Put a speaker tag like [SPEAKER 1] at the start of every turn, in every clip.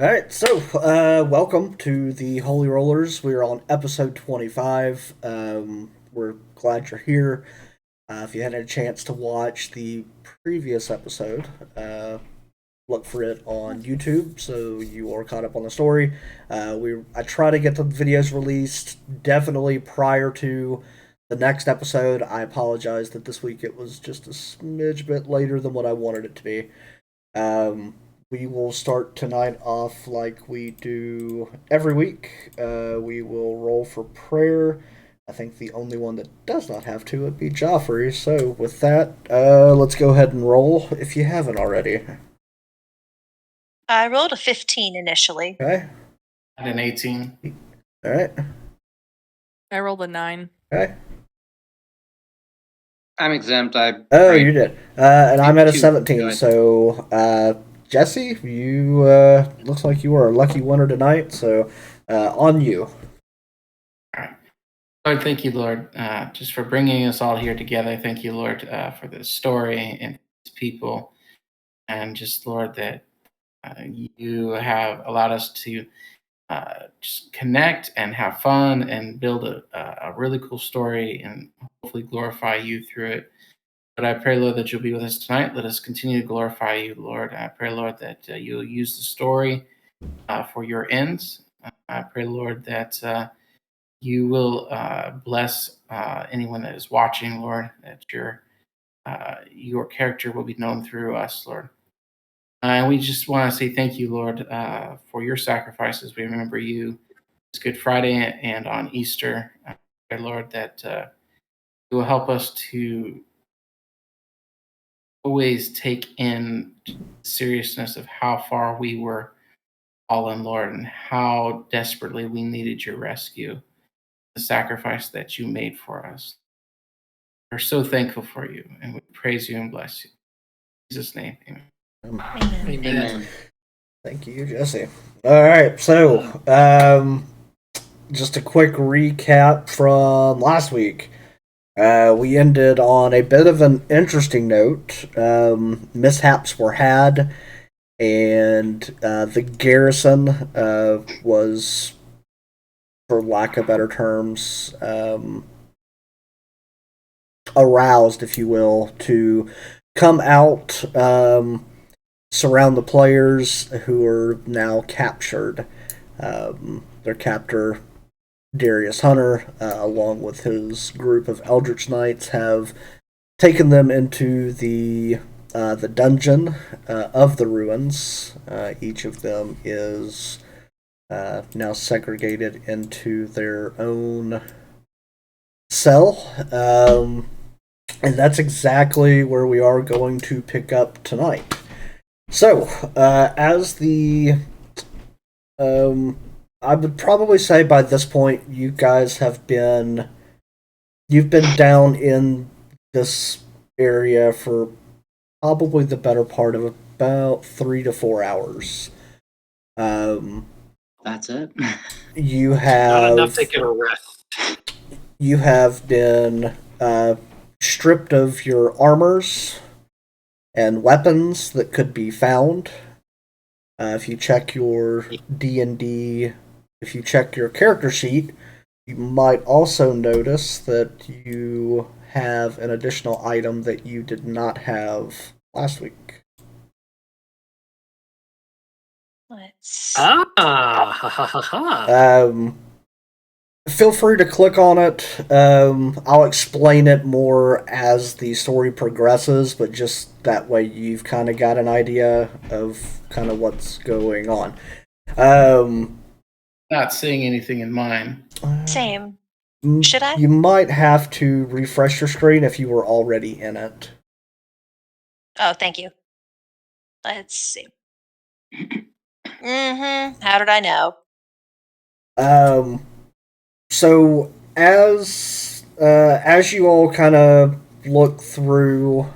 [SPEAKER 1] All right, so welcome to the Holy Rollers. We are on episode 25. We're glad you're here. If you hadn't a chance to watch the previous episode, look for it on YouTube so you are caught up on the story. I try to get the videos released definitely prior to the next episode. I apologize that this week it was just a smidge bit later than what I wanted it to be. Um, we will start tonight off like we do every week. We will roll for prayer. I think the only one that does not have to would be Joffrey. So with that, let's go ahead and roll if you haven't already.
[SPEAKER 2] I rolled a 15 initially.
[SPEAKER 1] Okay.
[SPEAKER 3] At an 18.
[SPEAKER 1] All right.
[SPEAKER 4] I rolled a 9.
[SPEAKER 1] Okay.
[SPEAKER 5] I'm exempt.
[SPEAKER 1] Oh, you did. And I'm at a 17.
[SPEAKER 5] Good.
[SPEAKER 1] So, Jesse, you looks like you are a lucky winner tonight. So, on you.
[SPEAKER 3] All right. Lord, thank you, Lord, just for bringing us all here together. Thank you, Lord, for this story and these people. And just, Lord, that you have allowed us to just connect and have fun and build a really cool story and hopefully glorify you through it. But I pray, Lord, that you'll be with us tonight. Let us continue to glorify you, Lord. I pray, Lord, that you'll use the story for your ends. I pray, Lord, that you will bless anyone that is watching, Lord, that your character will be known through us, Lord. And we just want to say thank you, Lord, for your sacrifices. We remember you this Good Friday and on Easter. I pray, Lord, that you will help us to always take in the seriousness of how far we were fallen, Lord, and how desperately we needed your rescue, the sacrifice that you made for us. We're so thankful for you, and we praise you and bless you. In Jesus' name, amen.
[SPEAKER 2] Amen.
[SPEAKER 5] Amen.
[SPEAKER 1] Thank you, Jesse. All right, so just a quick recap from last week. We ended on a bit of an interesting note. Mishaps were had, and the garrison was, for lack of better terms, aroused, if you will, to come out, surround the players who are now captured. Their captor, Darius Hunter, along with his group of Eldritch Knights, have taken them into the dungeon of the ruins. Each of them is now segregated into their own cell. And that's exactly where we are going to pick up tonight. So, as the I would probably say by this point you guys have you've been down in this area for probably the better part of about 3 to 4 hours.
[SPEAKER 5] That's it.
[SPEAKER 1] You
[SPEAKER 6] Not enough
[SPEAKER 1] have
[SPEAKER 6] to get a rest.
[SPEAKER 1] you have been stripped of your armors and weapons that could be found. If you check your D&D, if you check your character sheet, you might also notice that you have an additional item that you did not have last week.
[SPEAKER 2] Let's.
[SPEAKER 6] Ha ha ha ha.
[SPEAKER 1] Feel free to click on it. I'll explain it more as the story progresses, but just that way you've kind of got an idea of kind of what's going on.
[SPEAKER 3] Not seeing anything in mine.
[SPEAKER 2] Same. Should I?
[SPEAKER 1] You might have to refresh your screen if you were already in it.
[SPEAKER 2] Oh, thank you. Let's see. How did I know?
[SPEAKER 1] So as you all kind of look through,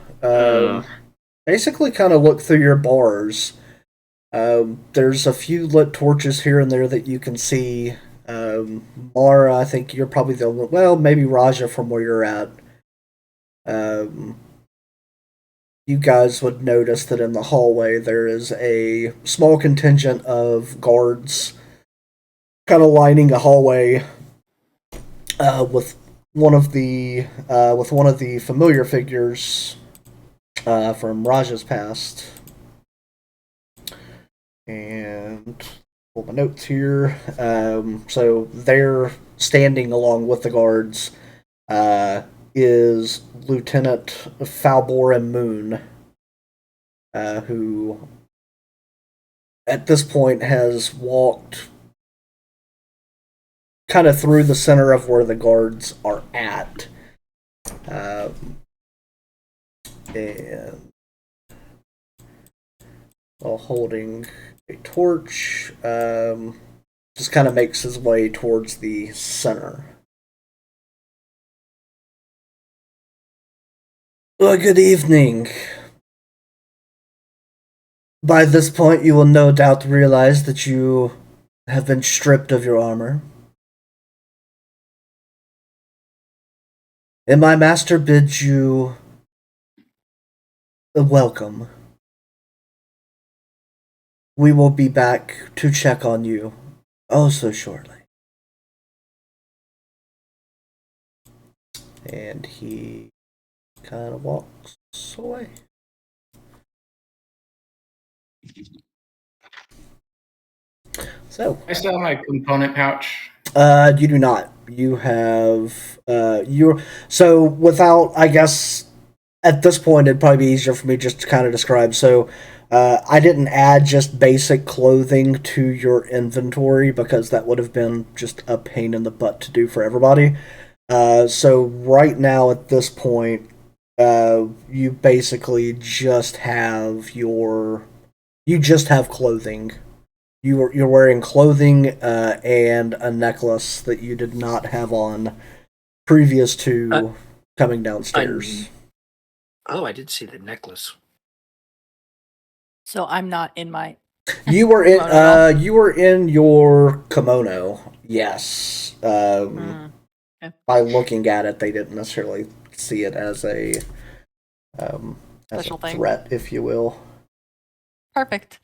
[SPEAKER 1] basically kind of look through your bars. There's a few lit torches here and there that you can see. Mara, I think you're probably the only. Well, maybe Raja from where you're at. you guys would notice that in the hallway there is a small contingent of guards kind of lining a hallway with one of the familiar figures from Raja's past. And pull my notes here. So they're standing along with the guards. Is Lieutenant Falborin Moon, who at this point has walked kind of through the center of where the guards are at. And while holding a torch, just kind of makes his way towards the center. Well, good evening. By this point, you will no doubt realize that you have been stripped of your armor. And my master bids you a welcome. We will be back to check on you oh so shortly. And he kind of walks away. So
[SPEAKER 3] I still have my component pouch.
[SPEAKER 1] you do not. You have you're so without. I guess at this point it'd probably be easier for me just to kind of describe. So I didn't add just basic clothing to your inventory because that would have been just a pain in the butt to do for everybody. So right now at this point, you basically just have clothing. You're wearing clothing and a necklace that you did not have on previous to coming downstairs.
[SPEAKER 6] I did see the necklace.
[SPEAKER 4] So I'm not in my.
[SPEAKER 1] You were in
[SPEAKER 4] Kimono.
[SPEAKER 1] you were in your kimono. Yes.
[SPEAKER 4] Okay.
[SPEAKER 1] By looking at it, they didn't necessarily see it as a
[SPEAKER 4] Special thing.
[SPEAKER 1] threat, if you will.
[SPEAKER 4] Perfect.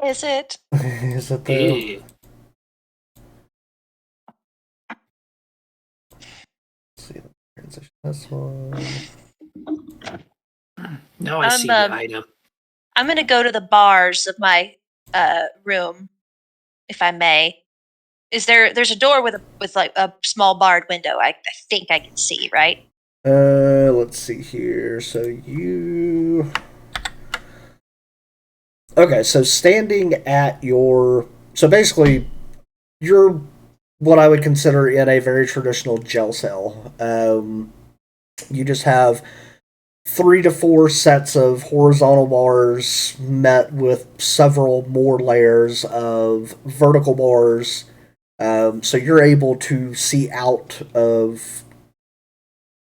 [SPEAKER 2] Is it?
[SPEAKER 1] Is it though?
[SPEAKER 6] Eh.
[SPEAKER 1] Let's see, transition this one.
[SPEAKER 6] Now I see the item.
[SPEAKER 2] I'm going to go to the bars of my room, if I may. There's a door with like a small barred window. I think I can see, right?
[SPEAKER 1] Let's see here. So you. Okay, so standing at your. So basically, you're what I would consider in a very traditional jail cell. You just have 3 to 4 sets of horizontal bars met with several more layers of vertical bars. So you're able to see out of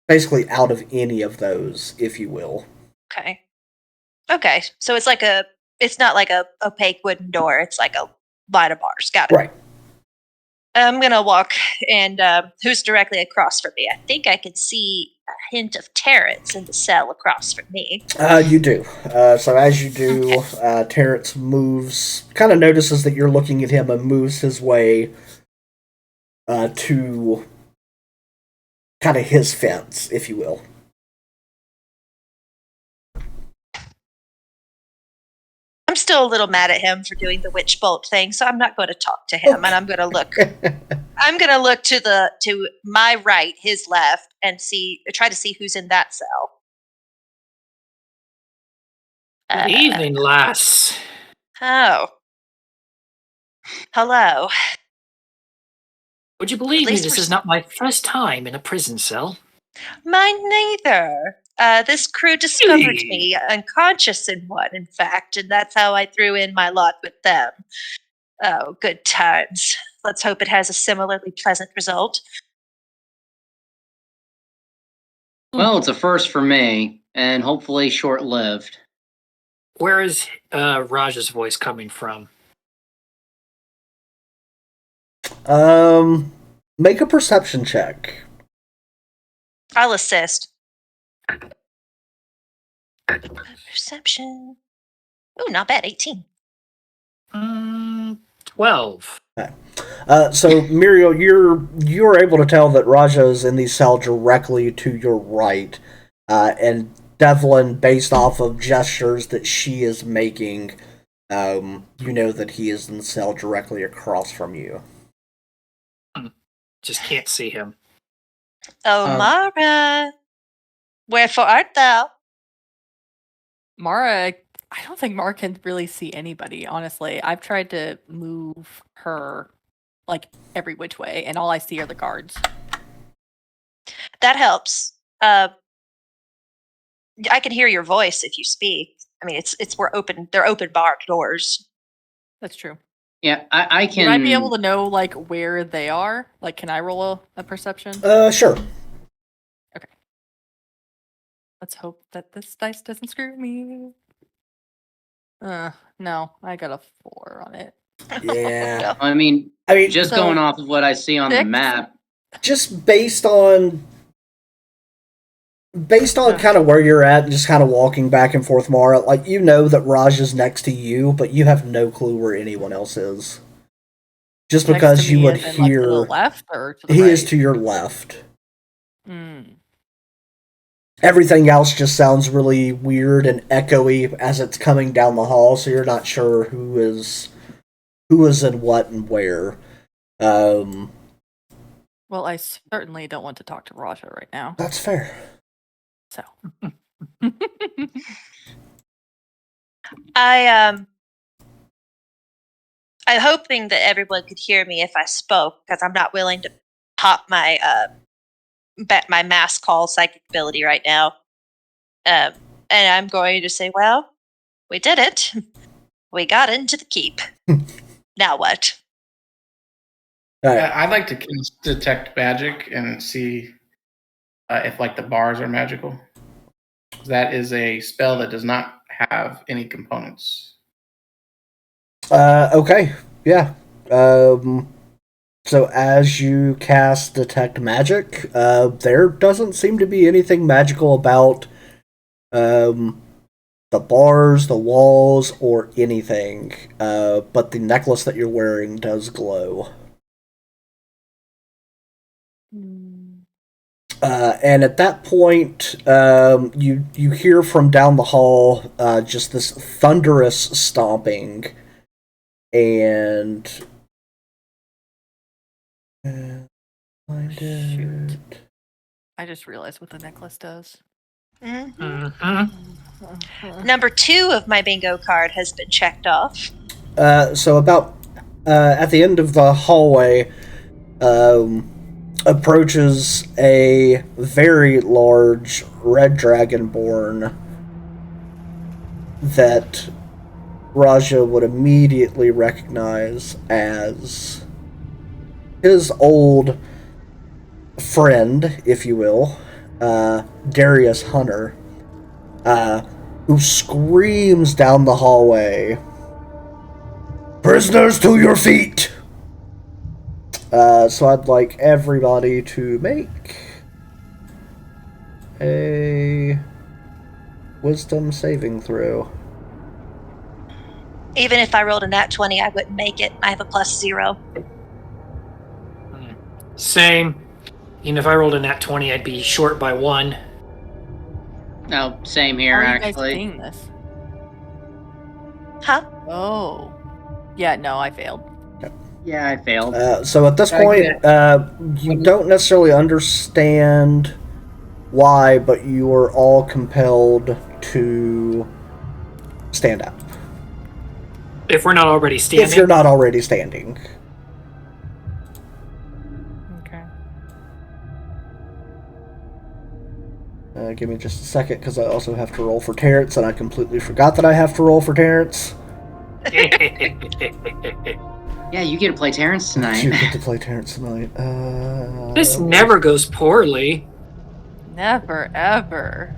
[SPEAKER 1] basically out of any of those, if you will.
[SPEAKER 2] Okay. Okay. So it's not like a opaque wooden door. It's like a line of bars. Got it.
[SPEAKER 1] Right.
[SPEAKER 2] I'm gonna walk, and who's directly across from me? I think I can see a hint of Terrence in the cell across from me.
[SPEAKER 1] You do. So as you do, Terrence moves, kind of notices that you're looking at him and moves his way to kind of his fence, if you will.
[SPEAKER 2] I'm still a little mad at him for doing the witch bolt thing, so I'm not going to talk to him, and I'm going to look. I'm going to look to my right, his left, and try to see who's in that cell.
[SPEAKER 6] Good evening, lass.
[SPEAKER 2] Oh. Hello.
[SPEAKER 6] Would you believe me?
[SPEAKER 2] least
[SPEAKER 6] This
[SPEAKER 2] we're
[SPEAKER 6] is not my first time in a prison cell.
[SPEAKER 2] Mine neither. This crew discovered
[SPEAKER 6] Hey.
[SPEAKER 2] me unconscious in one, in fact, and that's how I threw in my lot with them. Oh, good times. Let's hope it has a similarly pleasant result.
[SPEAKER 5] Well, it's a first for me, and hopefully short-lived.
[SPEAKER 6] Where is Raj's voice coming from?
[SPEAKER 1] Make a perception check.
[SPEAKER 2] I'll assist. Perception. Ooh, not bad. 18.
[SPEAKER 6] 12.
[SPEAKER 1] So Muriel, you're able to tell that Raja is in the cell directly to your right, and Devlin, based off of gestures that she is making, you know that he is in the cell directly across from you.
[SPEAKER 6] Just can't see him.
[SPEAKER 2] Oh, Mara. Wherefore art thou?
[SPEAKER 4] Mara, I don't think Mara can really see anybody, honestly. I've tried to move her, like, every which way, and all I see are the guards.
[SPEAKER 2] That helps. I can hear your voice if you speak. I mean, they're open bar doors.
[SPEAKER 4] That's true.
[SPEAKER 5] Yeah, I can.
[SPEAKER 4] Would I be able to know, like, where they are? Like, can I roll a perception?
[SPEAKER 1] Sure.
[SPEAKER 4] Okay. Let's hope that this dice doesn't screw me. No, I got a 4 on it.
[SPEAKER 1] Yeah.
[SPEAKER 5] I mean, just
[SPEAKER 4] so
[SPEAKER 5] going off of what I see on the
[SPEAKER 4] 6?
[SPEAKER 5] map.
[SPEAKER 1] Just based on kind of where you're at, and just kind of walking back and forth, Mara, like, you know that Raj is next to you, but you have no clue where anyone else is. Just
[SPEAKER 4] Next
[SPEAKER 1] because
[SPEAKER 4] to
[SPEAKER 1] you
[SPEAKER 4] me
[SPEAKER 1] would
[SPEAKER 4] as in, like,
[SPEAKER 1] hear...
[SPEAKER 4] to the left or to the
[SPEAKER 1] he
[SPEAKER 4] right?
[SPEAKER 1] is to your left.
[SPEAKER 4] Hmm.
[SPEAKER 1] Everything else just sounds really weird and echoey as it's coming down the hall, so you're not sure who is in what and where.
[SPEAKER 4] Well, I certainly don't want to talk to Raja right now.
[SPEAKER 1] That's fair.
[SPEAKER 4] So.
[SPEAKER 2] I'm hoping that everyone could hear me if I spoke, because I'm not willing to pop my my mass call psychic ability right now. And I'm going to say, well, we did it. We got into the keep. Now what?
[SPEAKER 1] All right.
[SPEAKER 3] I'd like to detect magic and see if, like, the bars are magical. That is a spell that does not have any components.
[SPEAKER 1] Okay. Yeah. So as you cast Detect Magic, there doesn't seem to be anything magical about the bars, the walls, or anything. But the necklace that you're wearing does glow. And at that point, you hear from down the hall just this thunderous stomping, and
[SPEAKER 4] Shoot. I just realized what the necklace does.
[SPEAKER 2] Number 2 of my bingo card has been checked off.
[SPEAKER 1] So about at the end of the hallway, approaches a very large red dragonborn that Raja would immediately recognize as his old friend, if you will, Darius Hunter, who screams down the hallway, "Prisoners to your feet!" So I'd like everybody to make a wisdom saving throw.
[SPEAKER 2] Even if I rolled a nat 20, I wouldn't make it. I have a +0.
[SPEAKER 6] Same. Even if I rolled a nat 20, I'd be short by 1.
[SPEAKER 5] No, same here,
[SPEAKER 4] How are you guys
[SPEAKER 5] actually.
[SPEAKER 4] seeing this?
[SPEAKER 2] Huh?
[SPEAKER 4] Oh. Yeah, no, I failed.
[SPEAKER 5] Yeah, I failed.
[SPEAKER 1] So at this point, you don't necessarily understand why, but you are all compelled to stand up.
[SPEAKER 6] If we're not already standing.
[SPEAKER 1] If you're not already standing.
[SPEAKER 4] Okay.
[SPEAKER 1] Give me just a second, because I also have to roll for Terrence, and I completely forgot that I have to roll for Terrence.
[SPEAKER 5] Yeah, you get to play Terrence tonight.
[SPEAKER 1] You get to play Terrence tonight.
[SPEAKER 6] This never goes poorly.
[SPEAKER 4] Never, ever.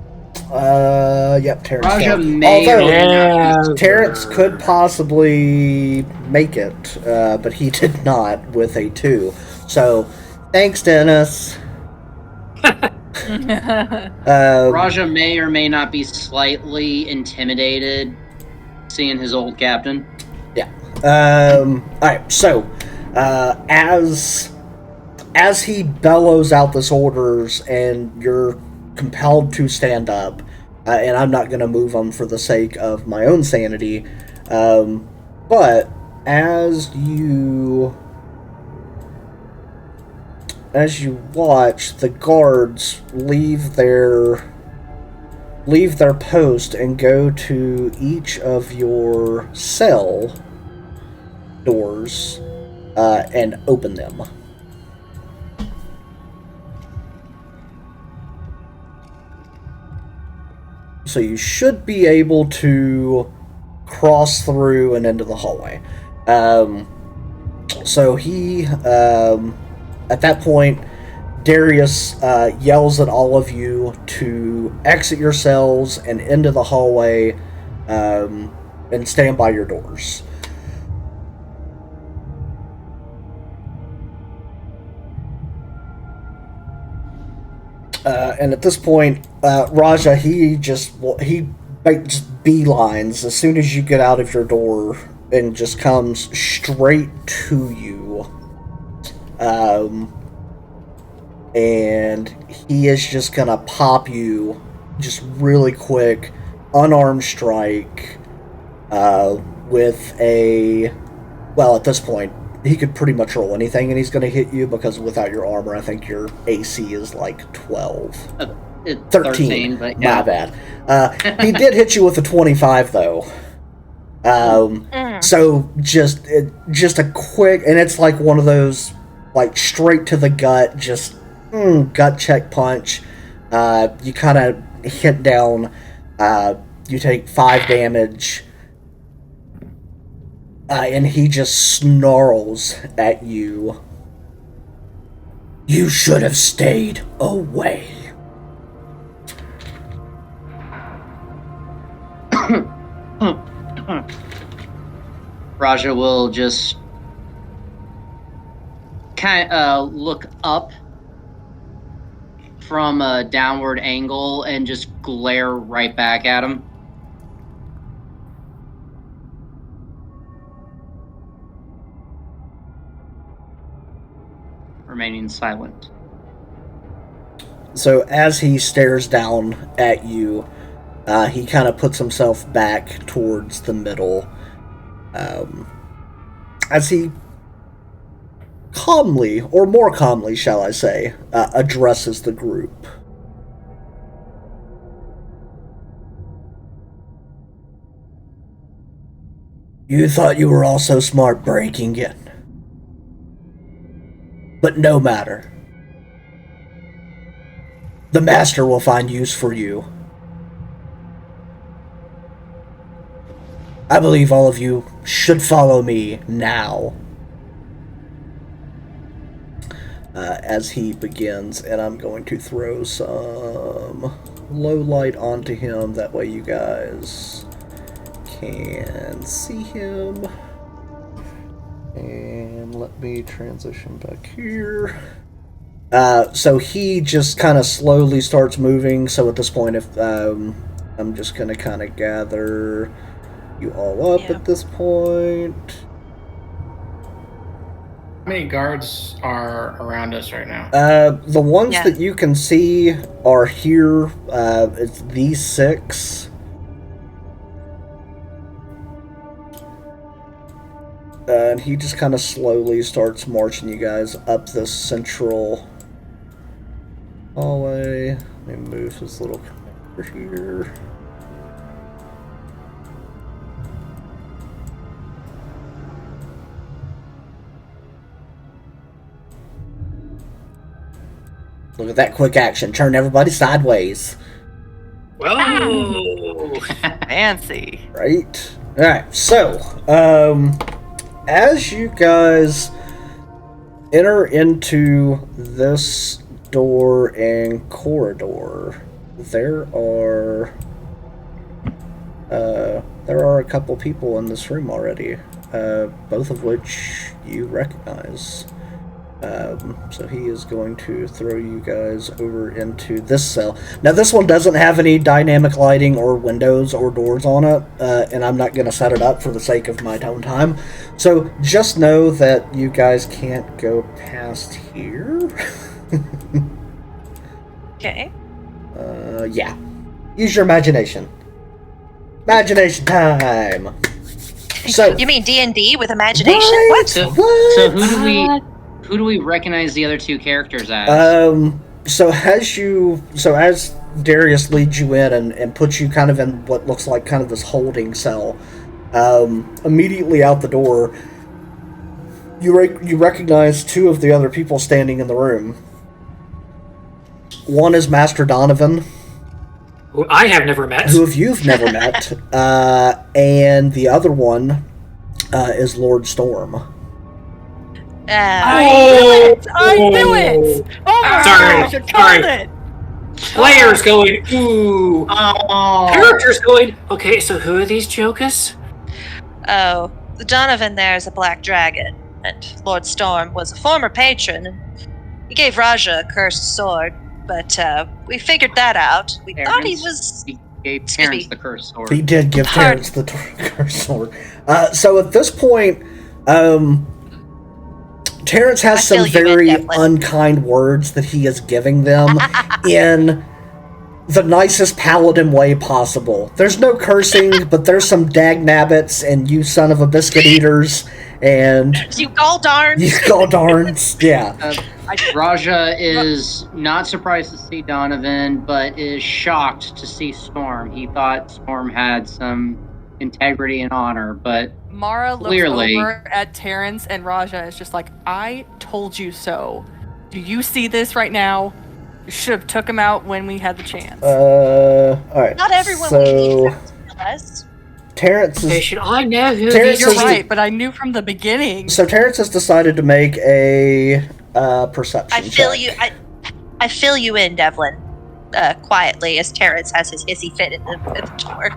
[SPEAKER 1] Yep, Terrence
[SPEAKER 5] Raja
[SPEAKER 1] failed.
[SPEAKER 5] may
[SPEAKER 1] Although,
[SPEAKER 5] or may not be-
[SPEAKER 1] Terrence could possibly make it, but he did not with a 2. So, thanks, Dennis.
[SPEAKER 5] Raja may or may not be slightly intimidated seeing his old captain.
[SPEAKER 1] Yeah. Alright, so, as he bellows out this orders and you're compelled to stand up, and I'm not going to move him for the sake of my own sanity, but as you watch the guards leave their post and go to each of your cell doors and open them. So you should be able to cross through and into the hallway. So he, at that point, Darius yells at all of you to exit your cells and into the hallway and stand by your doors. And at this point, Raja, he just beelines as soon as you get out of your door and just comes straight to you. And he is just gonna pop you just really quick, unarmed strike, with a, well, at this point, he could pretty much roll anything and he's gonna hit you because without your armor, I think your AC is like 12. 13,
[SPEAKER 5] but yeah.
[SPEAKER 1] My bad. He did hit you with a 25 though. So just a quick, and it's like one of those like straight to the gut, just gut check punch. You kind of hit down. You take 5 damage, and he just snarls at you. You should have stayed away.
[SPEAKER 5] Raja will just kind of look up from a downward angle and just glare right back at him. Remaining silent.
[SPEAKER 1] So as he stares down at you, he kind of puts himself back towards the middle. As he calmly, or more calmly, shall I say, addresses the group. You thought you were all so smart breaking in. But no matter. The Master will find use for you. I believe all of you should follow me now. As he begins, and I'm going to throw some low light onto him, that way you guys can see him. And let me transition back here. So he just kind of slowly starts moving, so at this point, if I'm just going to kind of gather you all up at this point.
[SPEAKER 3] How many guards are around us right now?
[SPEAKER 1] The ones that you can see are here. It's these 6. And he just kind of slowly starts marching you guys up this central hallway. Let me move his little commander here. Look at that quick action. Turn everybody sideways.
[SPEAKER 6] Whoa!
[SPEAKER 4] Fancy.
[SPEAKER 1] Right? Alright, so, as you guys enter into this door and corridor, there are a couple people in this room already, both of which you recognize. So he is going to throw you guys over into this cell. Now, this one doesn't have any dynamic lighting or windows or doors on it, and I'm not going to set it up for the sake of my own time. So just know that you guys can't go past here.
[SPEAKER 2] Okay.
[SPEAKER 1] Yeah. Use your imagination. Imagination time! So,
[SPEAKER 2] You mean D&D with imagination?
[SPEAKER 1] What?
[SPEAKER 5] So
[SPEAKER 1] What?
[SPEAKER 5] who do we recognize the other two characters as?
[SPEAKER 1] So as Darius leads you in and puts you kind of in what looks like kind of this holding cell, immediately out the door, you recognize two of the other people standing in the room. One is Master Donovan,
[SPEAKER 6] Who I have never met.
[SPEAKER 1] who you've never met, and the other one is Lord Storm.
[SPEAKER 4] I knew it! Oh my gosh, I called it!
[SPEAKER 6] Players going, ooh.
[SPEAKER 5] Oh,
[SPEAKER 6] Characters going, okay, so who are these jokers?
[SPEAKER 2] Oh, the Donovan there is a black dragon, and Lord Storm was a former patron, and he gave Raja a cursed sword, but we figured that out. We thought he was...
[SPEAKER 5] He gave
[SPEAKER 2] Excuse
[SPEAKER 5] Terrence
[SPEAKER 2] me.
[SPEAKER 5] the cursed sword.
[SPEAKER 1] He did give
[SPEAKER 2] Pardon.
[SPEAKER 1] Terrence the cursed sword. So at this point, Terrence has
[SPEAKER 2] I
[SPEAKER 1] some
[SPEAKER 2] feel you,
[SPEAKER 1] very
[SPEAKER 2] Devlin.
[SPEAKER 1] unkind words that he is giving them in the nicest paladin way possible. There's no cursing, but there's some dag nabbits and you son of a biscuit eaters and
[SPEAKER 2] You gall darn!
[SPEAKER 1] you god darns. Yeah.
[SPEAKER 5] Raja is not surprised to see Donovan, but is shocked to see Storm. He thought Storm had some integrity and honor, but
[SPEAKER 4] Mara looks
[SPEAKER 5] Clearly.
[SPEAKER 4] over at Terrence, and Raja is just like, I told you so. Do you see this right now? You should have took him out when we had the chance.
[SPEAKER 1] Alright.
[SPEAKER 2] Not everyone
[SPEAKER 1] so,
[SPEAKER 2] will be us.
[SPEAKER 1] Terrence
[SPEAKER 6] Okay,
[SPEAKER 1] is...
[SPEAKER 6] should I know who
[SPEAKER 1] Terrence
[SPEAKER 6] these
[SPEAKER 4] You're
[SPEAKER 1] is-
[SPEAKER 4] right, but I knew from the beginning.
[SPEAKER 1] So Terrence has decided to make a perception check.
[SPEAKER 2] I fill you in, Devlin, quietly, as Terrence has his hissy fit at the door.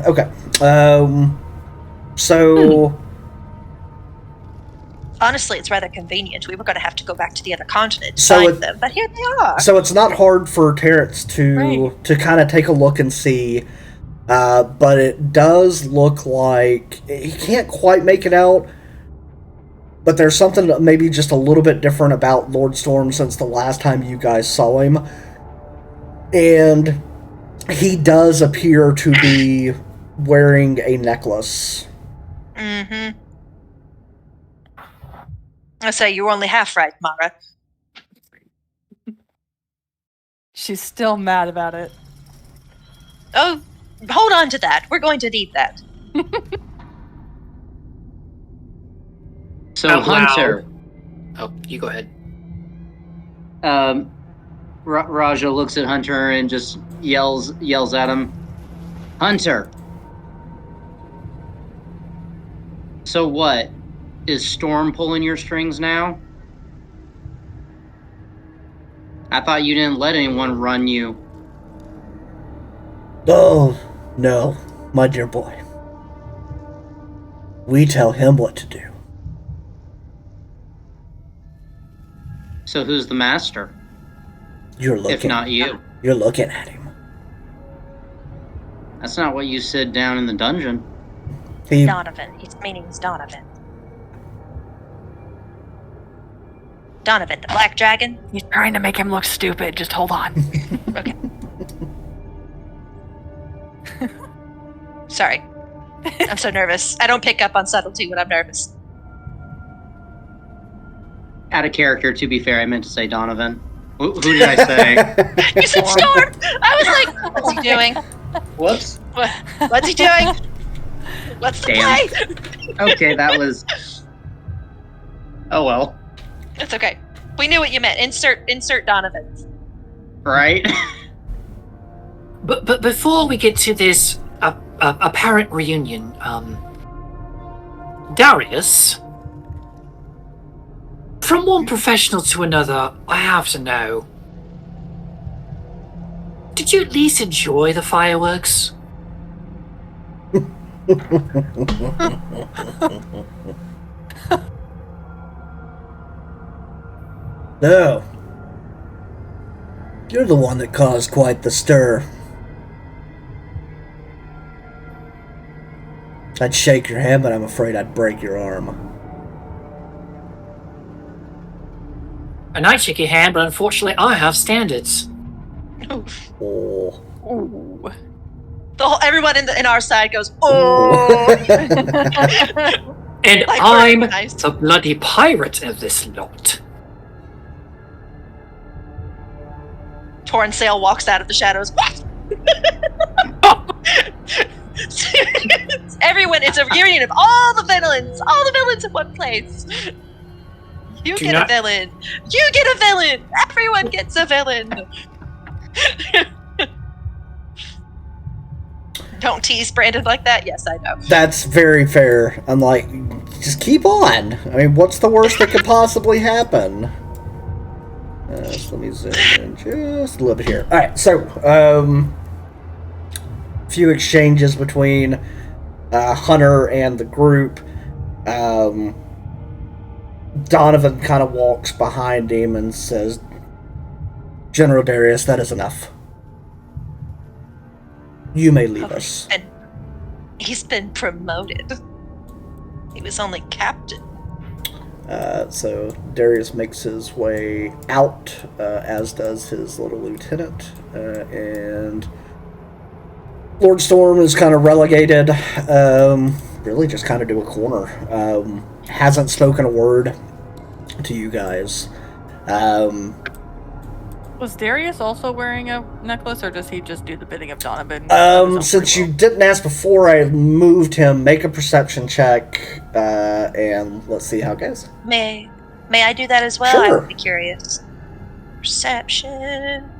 [SPEAKER 1] Okay. So...
[SPEAKER 2] Honestly, it's rather convenient. We were going to have to go back to the other continent to
[SPEAKER 1] So
[SPEAKER 2] find
[SPEAKER 1] it-
[SPEAKER 2] them, but here they are.
[SPEAKER 1] So it's not hard for Terrence to
[SPEAKER 4] Right.
[SPEAKER 1] kind of take a look and see, but it does look like he can't quite make it out. But there's something maybe just a little bit different about Lord Storm since the last time you guys saw him, and he does appear to be wearing a necklace.
[SPEAKER 2] Mm-hmm. I say you were only half right, Mara.
[SPEAKER 4] She's still mad about it.
[SPEAKER 2] Oh, hold on to that. We're going to need that.
[SPEAKER 5] so
[SPEAKER 6] Out loud.
[SPEAKER 5] Hunter,
[SPEAKER 6] Oh, you go ahead.
[SPEAKER 5] Raja looks at Hunter and just yells at him. Hunter. So what? Is Storm pulling your strings now? I thought you didn't let anyone run you.
[SPEAKER 1] Oh, no, my dear boy. We tell him what to do.
[SPEAKER 5] So who's the master?
[SPEAKER 1] You're looking.
[SPEAKER 5] If not you.
[SPEAKER 1] You're looking at him.
[SPEAKER 5] That's not what you said down in the dungeon.
[SPEAKER 1] He
[SPEAKER 2] Donovan. His meaning is Donovan. Donovan, the black dragon?
[SPEAKER 4] He's trying to make him look stupid. Just hold on.
[SPEAKER 2] Okay. Sorry. I'm so nervous. I don't pick up on subtlety when I'm nervous.
[SPEAKER 5] Out of character, to be fair, I meant to say Donovan. Who did I say?
[SPEAKER 2] You said Storm! I was like, what's he doing?
[SPEAKER 5] Whoops.
[SPEAKER 2] What's he doing? What's the
[SPEAKER 5] Damn.
[SPEAKER 2] play?
[SPEAKER 5] Okay, that was... Oh well.
[SPEAKER 2] It's okay. We knew what you meant. Insert Donovan.
[SPEAKER 5] Right?
[SPEAKER 6] But before we get to this apparent reunion, Darius, from one professional to another, I have to know. Did you at least enjoy the fireworks?
[SPEAKER 1] No. You're the one that caused quite the stir. I'd shake your hand, but I'm afraid I'd break your arm.
[SPEAKER 6] And I shake your hand, but unfortunately I have standards.
[SPEAKER 2] Oof.
[SPEAKER 1] Oh.
[SPEAKER 4] Ooh.
[SPEAKER 2] Everyone in our side goes, oh.
[SPEAKER 6] And
[SPEAKER 2] Like,
[SPEAKER 6] I'm
[SPEAKER 2] nice.
[SPEAKER 6] the bloody pirate of this lot.
[SPEAKER 2] Torn Sail walks out of the shadows. Everyone, it's a reunion of all the villains in one place. You
[SPEAKER 6] Do
[SPEAKER 2] get
[SPEAKER 6] not-
[SPEAKER 2] a villain. You get a villain. Everyone gets a villain. Don't tease Brandon like that. Yes, I know.
[SPEAKER 1] That's very fair. I'm like, just keep on. I mean, what's the worst that could possibly happen? So let me zoom in just a little bit here. Alright, so, few exchanges between Hunter and the group. Donovan kind of walks behind him and says, General Darius, that is enough. You may leave us.
[SPEAKER 2] And he's been promoted. He was only captain.
[SPEAKER 1] So Darius makes his way out, as does his little lieutenant, and Lord Storm is kind of relegated, really just kind of to a corner. Hasn't spoken a word to you guys.
[SPEAKER 4] Was Darius also wearing a necklace, or does he just do the bidding of Donovan?
[SPEAKER 1] Since you didn't ask before, I moved him. Make a perception check, and let's see how it goes.
[SPEAKER 2] May I do that as well?
[SPEAKER 1] Sure.
[SPEAKER 2] I would be curious. Perception.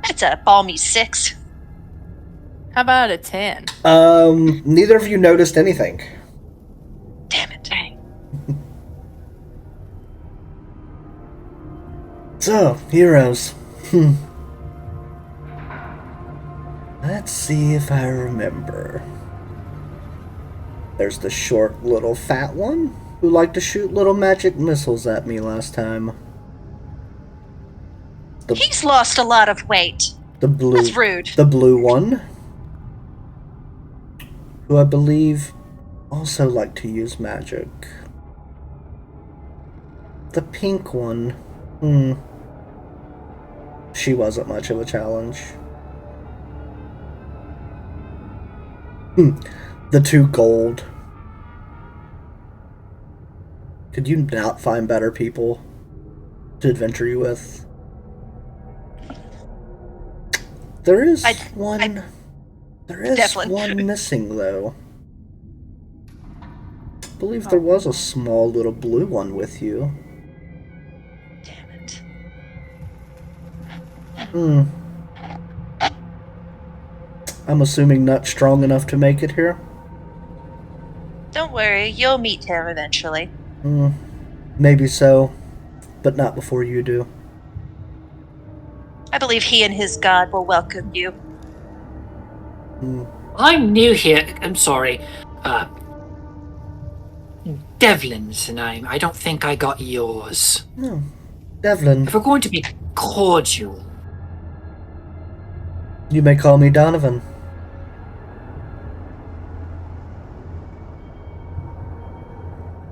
[SPEAKER 2] That's a balmy 6.
[SPEAKER 4] How about a 10?
[SPEAKER 1] Neither of you noticed anything.
[SPEAKER 2] Damn it.
[SPEAKER 1] So, heroes. Let's see if I remember. There's the short little fat one who liked to shoot little magic missiles at me last time.
[SPEAKER 2] He's lost a lot of weight.
[SPEAKER 1] The blue.
[SPEAKER 2] That's rude.
[SPEAKER 1] The blue one, who I believe also liked to use magic. The pink one. She wasn't much of a challenge. The 2 gold. Could you not find better people to adventure you with? There is one. There is
[SPEAKER 2] Devlin.
[SPEAKER 1] one missing, though. I believe there was a small little blue one with you.
[SPEAKER 2] Damn it.
[SPEAKER 1] I'm assuming not strong enough to make it here?
[SPEAKER 2] Don't worry, you'll meet him eventually.
[SPEAKER 1] Maybe so, but not before you do.
[SPEAKER 2] I believe he and his god will welcome you.
[SPEAKER 6] I'm new here. I'm sorry. Devlin's the name. I don't think I got yours.
[SPEAKER 1] No. Devlin.
[SPEAKER 6] If we're going to be cordial,
[SPEAKER 1] You may call me Donovan.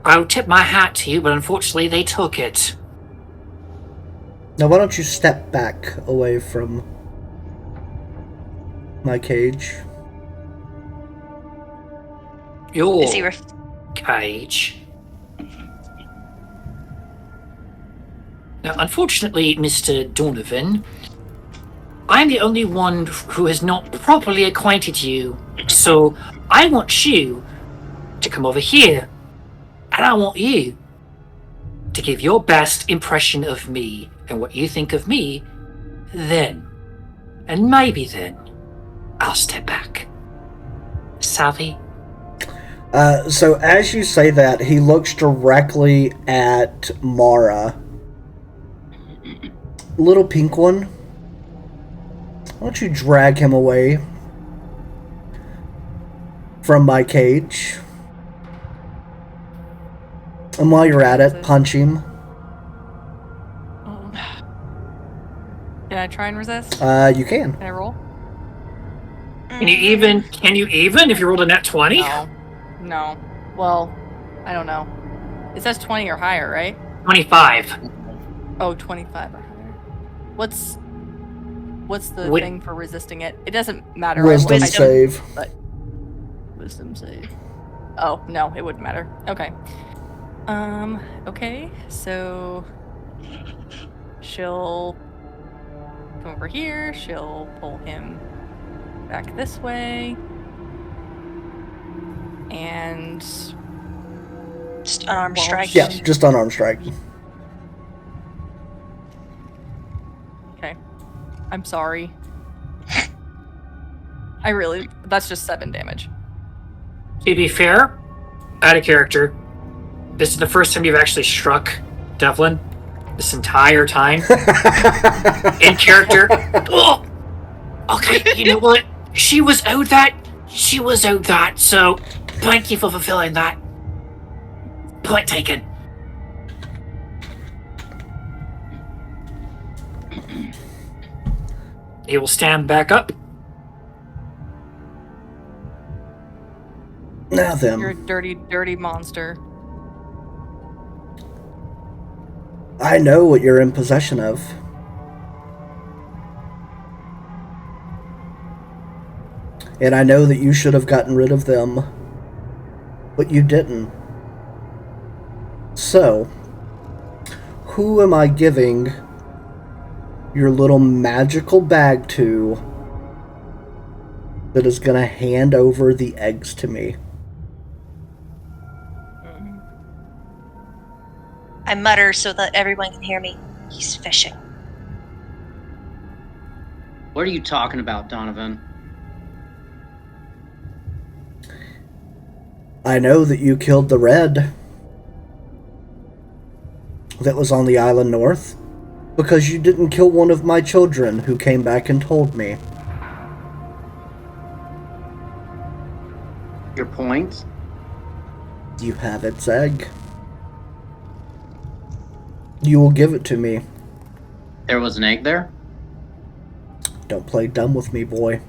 [SPEAKER 6] I'll tip my hat to you, but unfortunately they took it.
[SPEAKER 1] Now why don't you step back away from my cage?
[SPEAKER 6] Your
[SPEAKER 2] Is he
[SPEAKER 6] cage. Now, unfortunately, Mr. Donovan, I'm the only one who has not properly acquainted you, so I want you to come over here, and I want you to give your best impression of me and what you think of me, then, and maybe then, I'll step back. Savvy?
[SPEAKER 1] So as you say that, he looks directly at Mara. Little pink one. Why don't you drag him away from my cage? And while you're at it, punch him.
[SPEAKER 4] Can I try and resist?
[SPEAKER 1] You can.
[SPEAKER 4] Can I roll?
[SPEAKER 6] Can you even if you rolled a net 20?
[SPEAKER 4] No. Well, I don't know. It says 20 or higher, right?
[SPEAKER 6] 25.
[SPEAKER 4] Oh, 25 or higher. What's the thing for resisting it? It doesn't matter.
[SPEAKER 1] Wisdom save.
[SPEAKER 4] But wisdom save. Oh, no, it wouldn't matter. Okay. Okay, so she'll come over here, she'll pull him back this way, and
[SPEAKER 2] Just unarmed strike.
[SPEAKER 1] Yeah, just unarmed strike.
[SPEAKER 4] Okay. I'm sorry. That's just 7 damage.
[SPEAKER 6] To be fair, out of character, this is the first time you've actually struck Devlin this entire time. In character. Oh! Okay, you know what? She was out that, so thank you for fulfilling that. Point taken. He will stand back up.
[SPEAKER 1] Now then.
[SPEAKER 4] You're a dirty, dirty monster.
[SPEAKER 1] I know what you're in possession of. And I know that you should have gotten rid of them, but you didn't. So, who am I giving your little magical bag to that is going to hand over the eggs to me?
[SPEAKER 2] I mutter so that everyone can hear me. He's fishing.
[SPEAKER 5] What are you talking about, Donovan?
[SPEAKER 1] I know that you killed the red that was on the island north because you didn't kill one of my children who came back and told me.
[SPEAKER 5] Your point?
[SPEAKER 1] You have its egg. You will give it to me.
[SPEAKER 5] There was an egg there?
[SPEAKER 1] Don't play dumb with me, boy.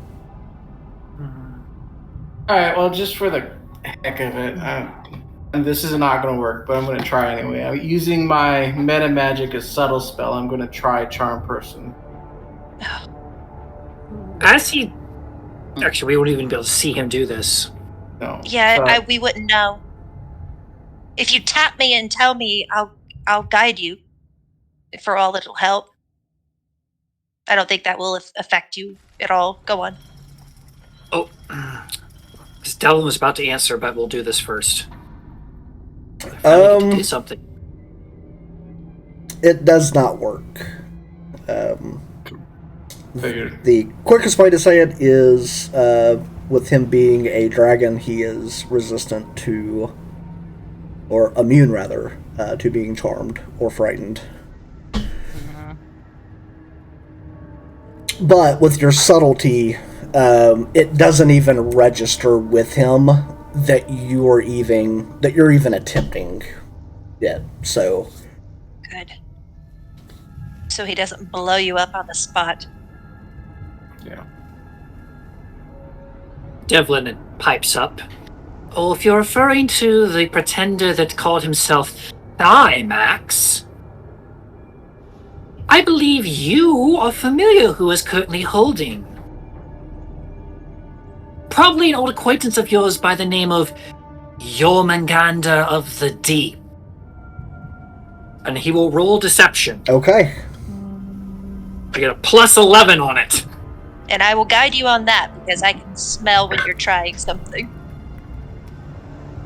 [SPEAKER 3] Alright, well, just for the heck of it, and this is not going to work, but I'm going to try anyway. I'm using my meta magic as subtle spell. I'm going to try Charm Person.
[SPEAKER 6] As he... Actually, we won't even be able to see him do this.
[SPEAKER 3] No.
[SPEAKER 2] Yeah, we wouldn't know. If you tap me and tell me, I'll guide you. For all it'll help. I don't think that will affect you at all. Go on.
[SPEAKER 6] Oh, Devlin was about to answer, but we'll do this first. Do something.
[SPEAKER 1] It does not work.
[SPEAKER 3] Figured.
[SPEAKER 1] The quickest way to say it is, with him being a dragon, he is resistant to, or immune rather, to being charmed or frightened. But with your subtlety, it doesn't even register with him that you're even attempting it. So
[SPEAKER 2] Good. So he doesn't blow you up on the spot.
[SPEAKER 3] Yeah.
[SPEAKER 6] Devlin pipes up. Oh, if you're referring to the pretender that called himself Max, I believe you are familiar who is currently holding. Probably an old acquaintance of yours by the name of Jormungandr of the Deep. And he will roll deception.
[SPEAKER 1] okay.
[SPEAKER 6] I get a plus 11 on it.
[SPEAKER 2] And I will guide you on that because I can smell when you're trying something.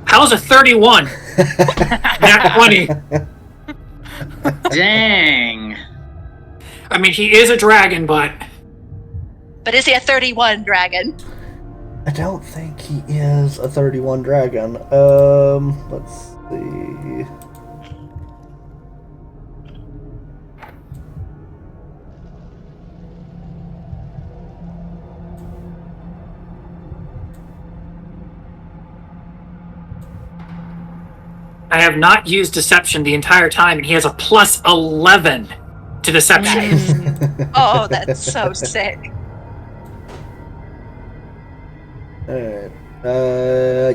[SPEAKER 6] How's a 31? Nat 20.
[SPEAKER 5] Dang.
[SPEAKER 6] I mean, he is a dragon, but...
[SPEAKER 2] But is he a 31 dragon?
[SPEAKER 1] I don't think he is a 31 dragon. Let's see.
[SPEAKER 6] I have not used deception the entire time, and he has a plus 11. to deception.
[SPEAKER 2] Oh, that's so sick.
[SPEAKER 1] Alright.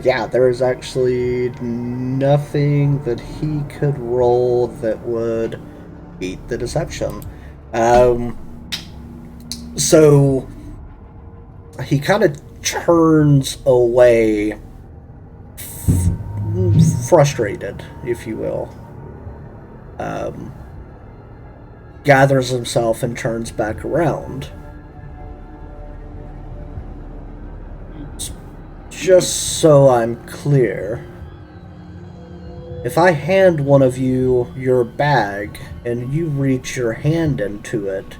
[SPEAKER 1] Yeah, there is actually nothing that he could roll that would beat the deception. So he kind of turns away, frustrated, if you will. Gathers himself and turns back around. Just so I'm clear, if I hand one of you your bag and you reach your hand into it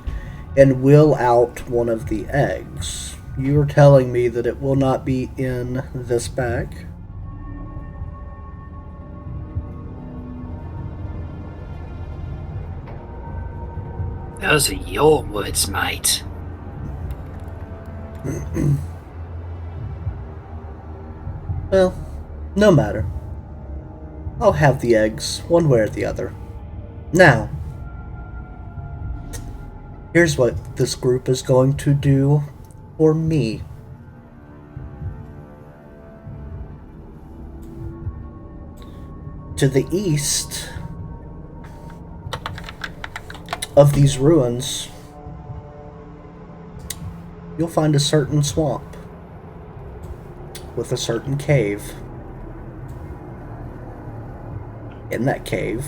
[SPEAKER 1] and will out one of the eggs, you're telling me that it will not be in this bag?
[SPEAKER 6] Those are your words, mate.
[SPEAKER 1] Well, no matter. I'll have the eggs, one way or the other. Now, here's what this group is going to do for me. To the east of these ruins, you'll find a certain swamp with a certain cave. In that cave,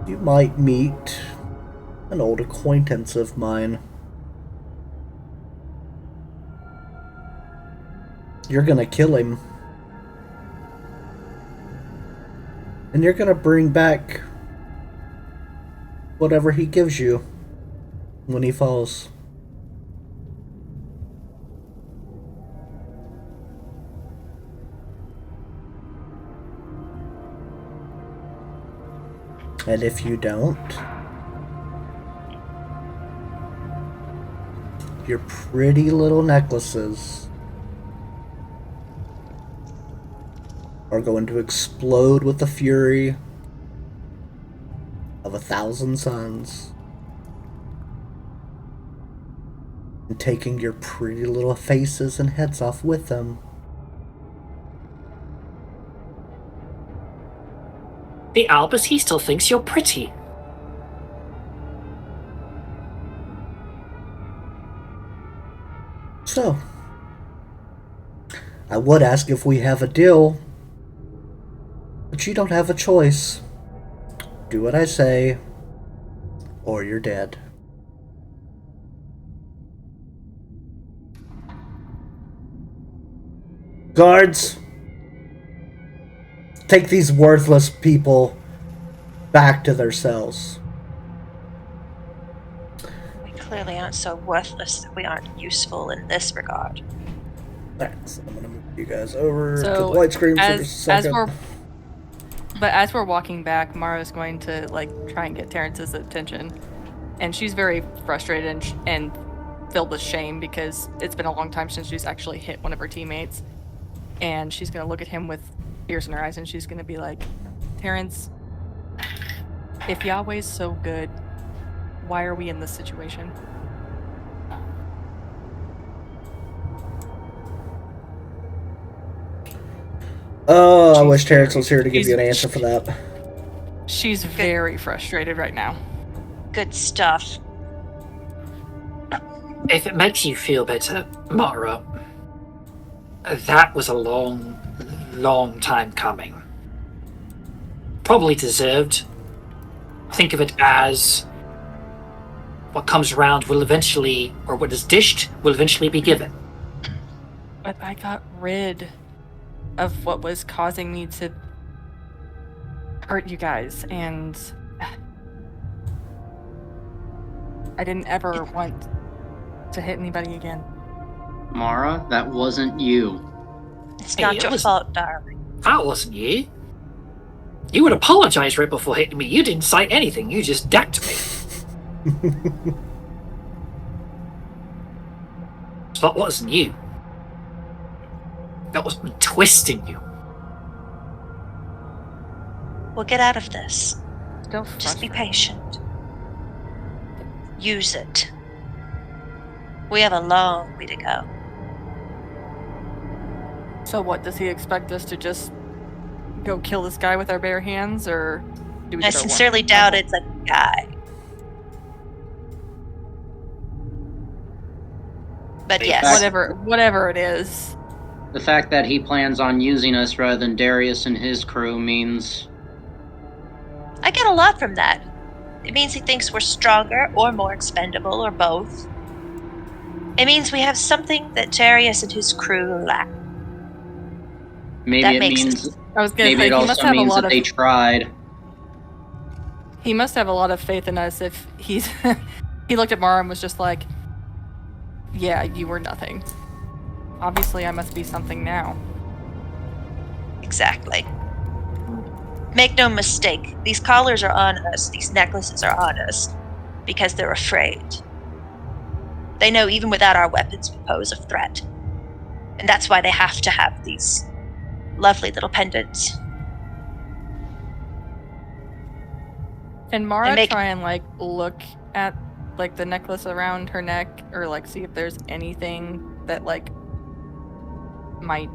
[SPEAKER 1] you might meet an old acquaintance of mine. You're gonna kill him. And you're gonna bring back whatever he gives you when he falls. And if you don't, your pretty little necklaces are going to explode with the fury of 1,000 suns, and taking your pretty little faces and heads off with them.
[SPEAKER 6] The Albus, he still thinks you're pretty.
[SPEAKER 1] So, I would ask if we have a deal, but you don't have a choice. Do what I say, or you're dead. Guards, take these worthless people back to their cells.
[SPEAKER 2] We clearly aren't so worthless that we aren't useful in this regard.
[SPEAKER 1] Alright, so I'm gonna move you guys over to the
[SPEAKER 4] So,
[SPEAKER 1] white screen for just a second.
[SPEAKER 4] as we're walking back, Mara's going to try and get Terrence's attention, and she's very frustrated and filled with shame because it's been a long time since she's actually hit one of her teammates, and she's gonna look at him with tears in her eyes, and she's gonna be like, "Terrence, if Yahweh's so good, why are we in this situation?"
[SPEAKER 1] Oh, I wish Terrence was here to give you an answer for that.
[SPEAKER 4] She's very frustrated right now.
[SPEAKER 2] Good stuff.
[SPEAKER 6] If it makes you feel better, Mara, that was a long, long time coming. Probably deserved. Think of it as what comes around will eventually, or what is dished will eventually be given.
[SPEAKER 4] But I got rid of what was causing me to hurt you guys, and I didn't ever want to hit anybody again.
[SPEAKER 5] Mara, that wasn't you.
[SPEAKER 2] It's
[SPEAKER 6] Hey,
[SPEAKER 2] not
[SPEAKER 6] it
[SPEAKER 2] your
[SPEAKER 6] was-
[SPEAKER 2] fault, darling.
[SPEAKER 6] That wasn't you. You would apologize right before hitting me. You didn't say anything. You just decked me. So that wasn't you. That was me twisting you.
[SPEAKER 2] We'll get out of this.
[SPEAKER 4] Still
[SPEAKER 2] Just be
[SPEAKER 4] frustrating.
[SPEAKER 2] patient. Use it. We have a long way to go.
[SPEAKER 4] So what, does he expect us to just go kill this guy with our bare hands, or do we
[SPEAKER 2] I
[SPEAKER 4] get our
[SPEAKER 2] sincerely
[SPEAKER 4] one?
[SPEAKER 2] doubt it's a guy. But yes.
[SPEAKER 4] Whatever it is.
[SPEAKER 5] The fact that he plans on using us rather than Darius and his crew means...
[SPEAKER 2] I get a lot from that. It means he thinks we're stronger or more expendable or both. It means we have something that Darius and his crew lack.
[SPEAKER 5] Maybe
[SPEAKER 2] That
[SPEAKER 5] it
[SPEAKER 2] makes
[SPEAKER 5] means...
[SPEAKER 2] it.
[SPEAKER 4] I was gonna
[SPEAKER 5] Maybe
[SPEAKER 4] say,
[SPEAKER 5] it
[SPEAKER 4] he must
[SPEAKER 5] also
[SPEAKER 4] have a
[SPEAKER 5] means
[SPEAKER 4] lot
[SPEAKER 5] that they tried.
[SPEAKER 4] He must have a lot of faith in us if he's... he looked at Mara and was just like, yeah, you were nothing. Obviously, I must be something now.
[SPEAKER 2] Exactly. Make no mistake, these collars are on us, these necklaces are on us, because they're afraid. They know even without our weapons we pose a threat. And that's why they have to have these lovely little pendants.
[SPEAKER 4] Can Mara
[SPEAKER 2] make-
[SPEAKER 4] try and, like, look at, like, the necklace around her neck, or, like, see if there's anything that, like, might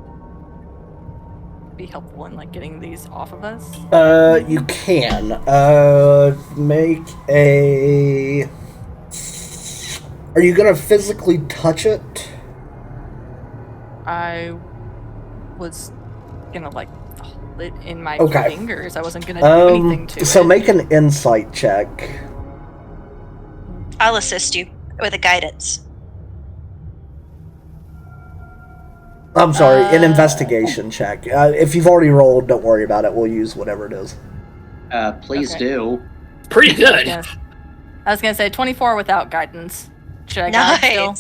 [SPEAKER 4] be helpful in, like, getting these off of us?
[SPEAKER 1] You can. Make a... Are you gonna physically touch it?
[SPEAKER 4] I was gonna, like, hold it in my
[SPEAKER 1] Okay.
[SPEAKER 4] fingers. I wasn't gonna do anything to it.
[SPEAKER 1] So make an insight check.
[SPEAKER 2] I'll assist you with a guidance.
[SPEAKER 1] I'm sorry, an investigation check. If you've already rolled, don't worry about it. We'll use whatever it is.
[SPEAKER 5] Please
[SPEAKER 4] Okay.
[SPEAKER 5] do.
[SPEAKER 6] Pretty good.
[SPEAKER 4] Yes. I was gonna say 24 without guidance. Should I guide still?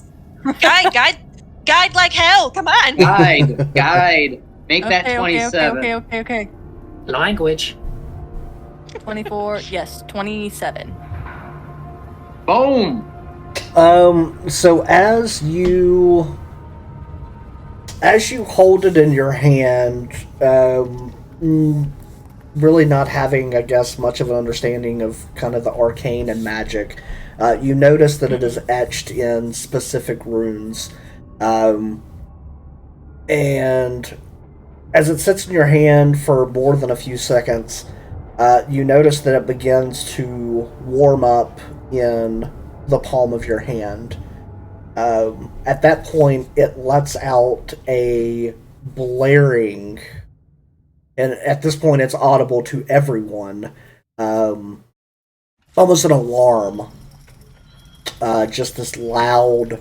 [SPEAKER 2] Guide like hell, come on!
[SPEAKER 5] Guide. Make that 27.
[SPEAKER 4] Okay.
[SPEAKER 6] Language.
[SPEAKER 4] 24, yes, 27.
[SPEAKER 5] Boom!
[SPEAKER 1] So as you hold it in your hand, really not having, I guess, much of an understanding of kind of the arcane and magic, you notice that it is etched in specific runes. And as it sits in your hand for more than a few seconds, you notice that it begins to warm up in the palm of your hand. At that point, it lets out a blaring, and at this point it's audible to everyone, almost an alarm. Just this loud,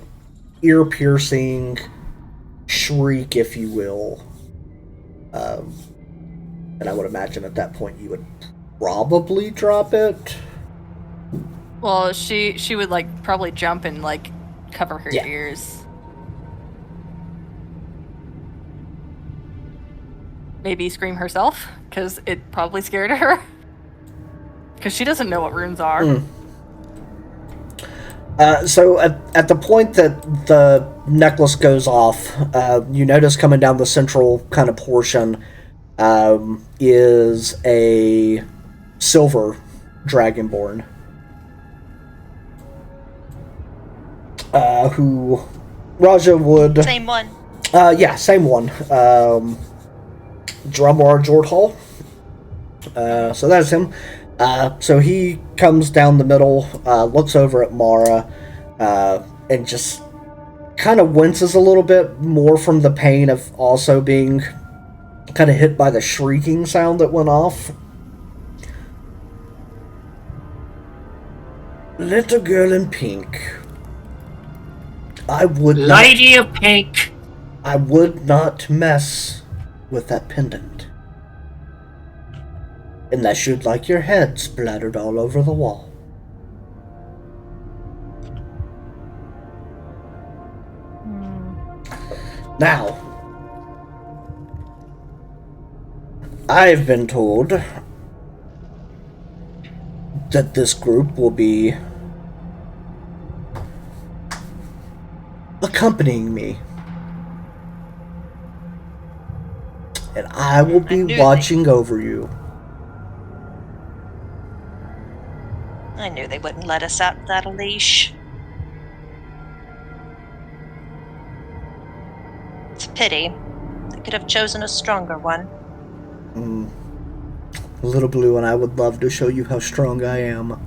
[SPEAKER 1] ear-piercing shriek, if you will. And I would imagine at that point you would probably drop it.
[SPEAKER 4] Well, she would, like, probably jump and, like, cover her
[SPEAKER 1] Yeah.
[SPEAKER 4] ears. Maybe scream herself, because it probably scared her. Because she doesn't know what runes are.
[SPEAKER 1] So at the point that the necklace goes off, you notice coming down the central kind of portion is a silver dragonborn. Who Raja would...
[SPEAKER 2] Same one.
[SPEAKER 1] Yeah, same one. Drumar Jordhall. So that's him. So he comes down the middle, looks over at Mara, and just kind of winces a little bit more from the pain of also being kind of hit by the shrieking sound that went off. Little girl in pink.
[SPEAKER 6] Lady of Pink.
[SPEAKER 1] I would not mess with that pendant. Unless you'd like your head splattered all over the wall. Now, I've been told that this group will be accompanying me. And I will be watching over you.
[SPEAKER 2] I knew they wouldn't let us out without a leash. It's a pity. They could have chosen a stronger one.
[SPEAKER 1] Little Blue and I would love to show you how strong I am.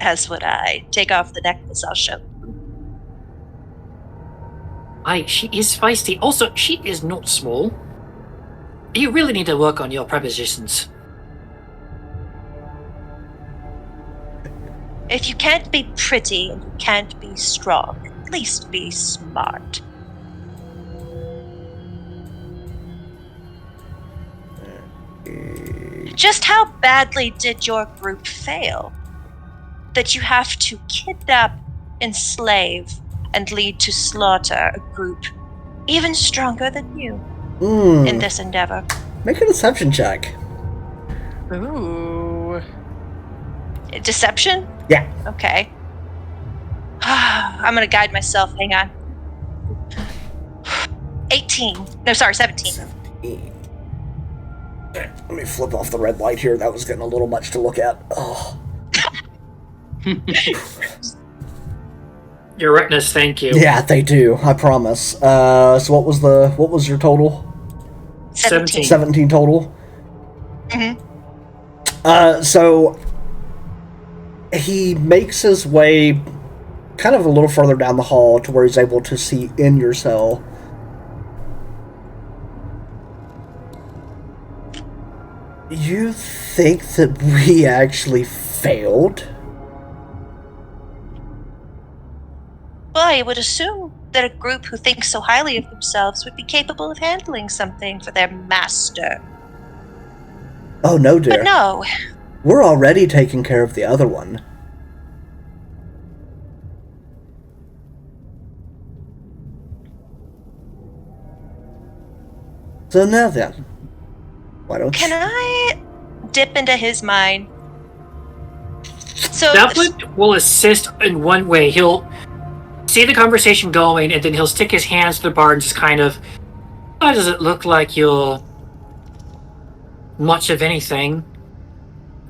[SPEAKER 2] As would I. Take off the necklace, I'll show you.
[SPEAKER 6] She is feisty. Also, she is not small. You really need to work on your prepositions.
[SPEAKER 2] If you can't be pretty and you can't be strong, at least be smart. Just how badly did your group fail? That you have to kidnap, enslave, and lead to slaughter a group even stronger than you in this endeavor.
[SPEAKER 1] Make a deception check.
[SPEAKER 4] Ooh.
[SPEAKER 2] Deception?
[SPEAKER 1] Yeah.
[SPEAKER 2] Okay. I'm gonna guide myself. Hang on. 18. No, sorry, 17.
[SPEAKER 1] 17. Let me flip off the red light here. That was getting a little much to look at. Oh.
[SPEAKER 6] Your retinas, thank you.
[SPEAKER 1] Yeah, they do. I promise. So what was your total?
[SPEAKER 2] 17.
[SPEAKER 1] 17 total.
[SPEAKER 2] Mm-hmm.
[SPEAKER 1] So he makes his way kind of a little further down the hall to where he's able to see in your cell. You think that we actually failed?
[SPEAKER 2] Well, I would assume that a group who thinks so highly of themselves would be capable of handling something for their master.
[SPEAKER 1] Oh, no, dear.
[SPEAKER 2] But no.
[SPEAKER 1] We're already taking care of the other one. So now then, why don't
[SPEAKER 2] Can I dip into his mind? So
[SPEAKER 6] Devlin will assist in one way. He'll see the conversation going, and then he'll stick his hands to the bar and just kind of, why does it look like you're much of anything?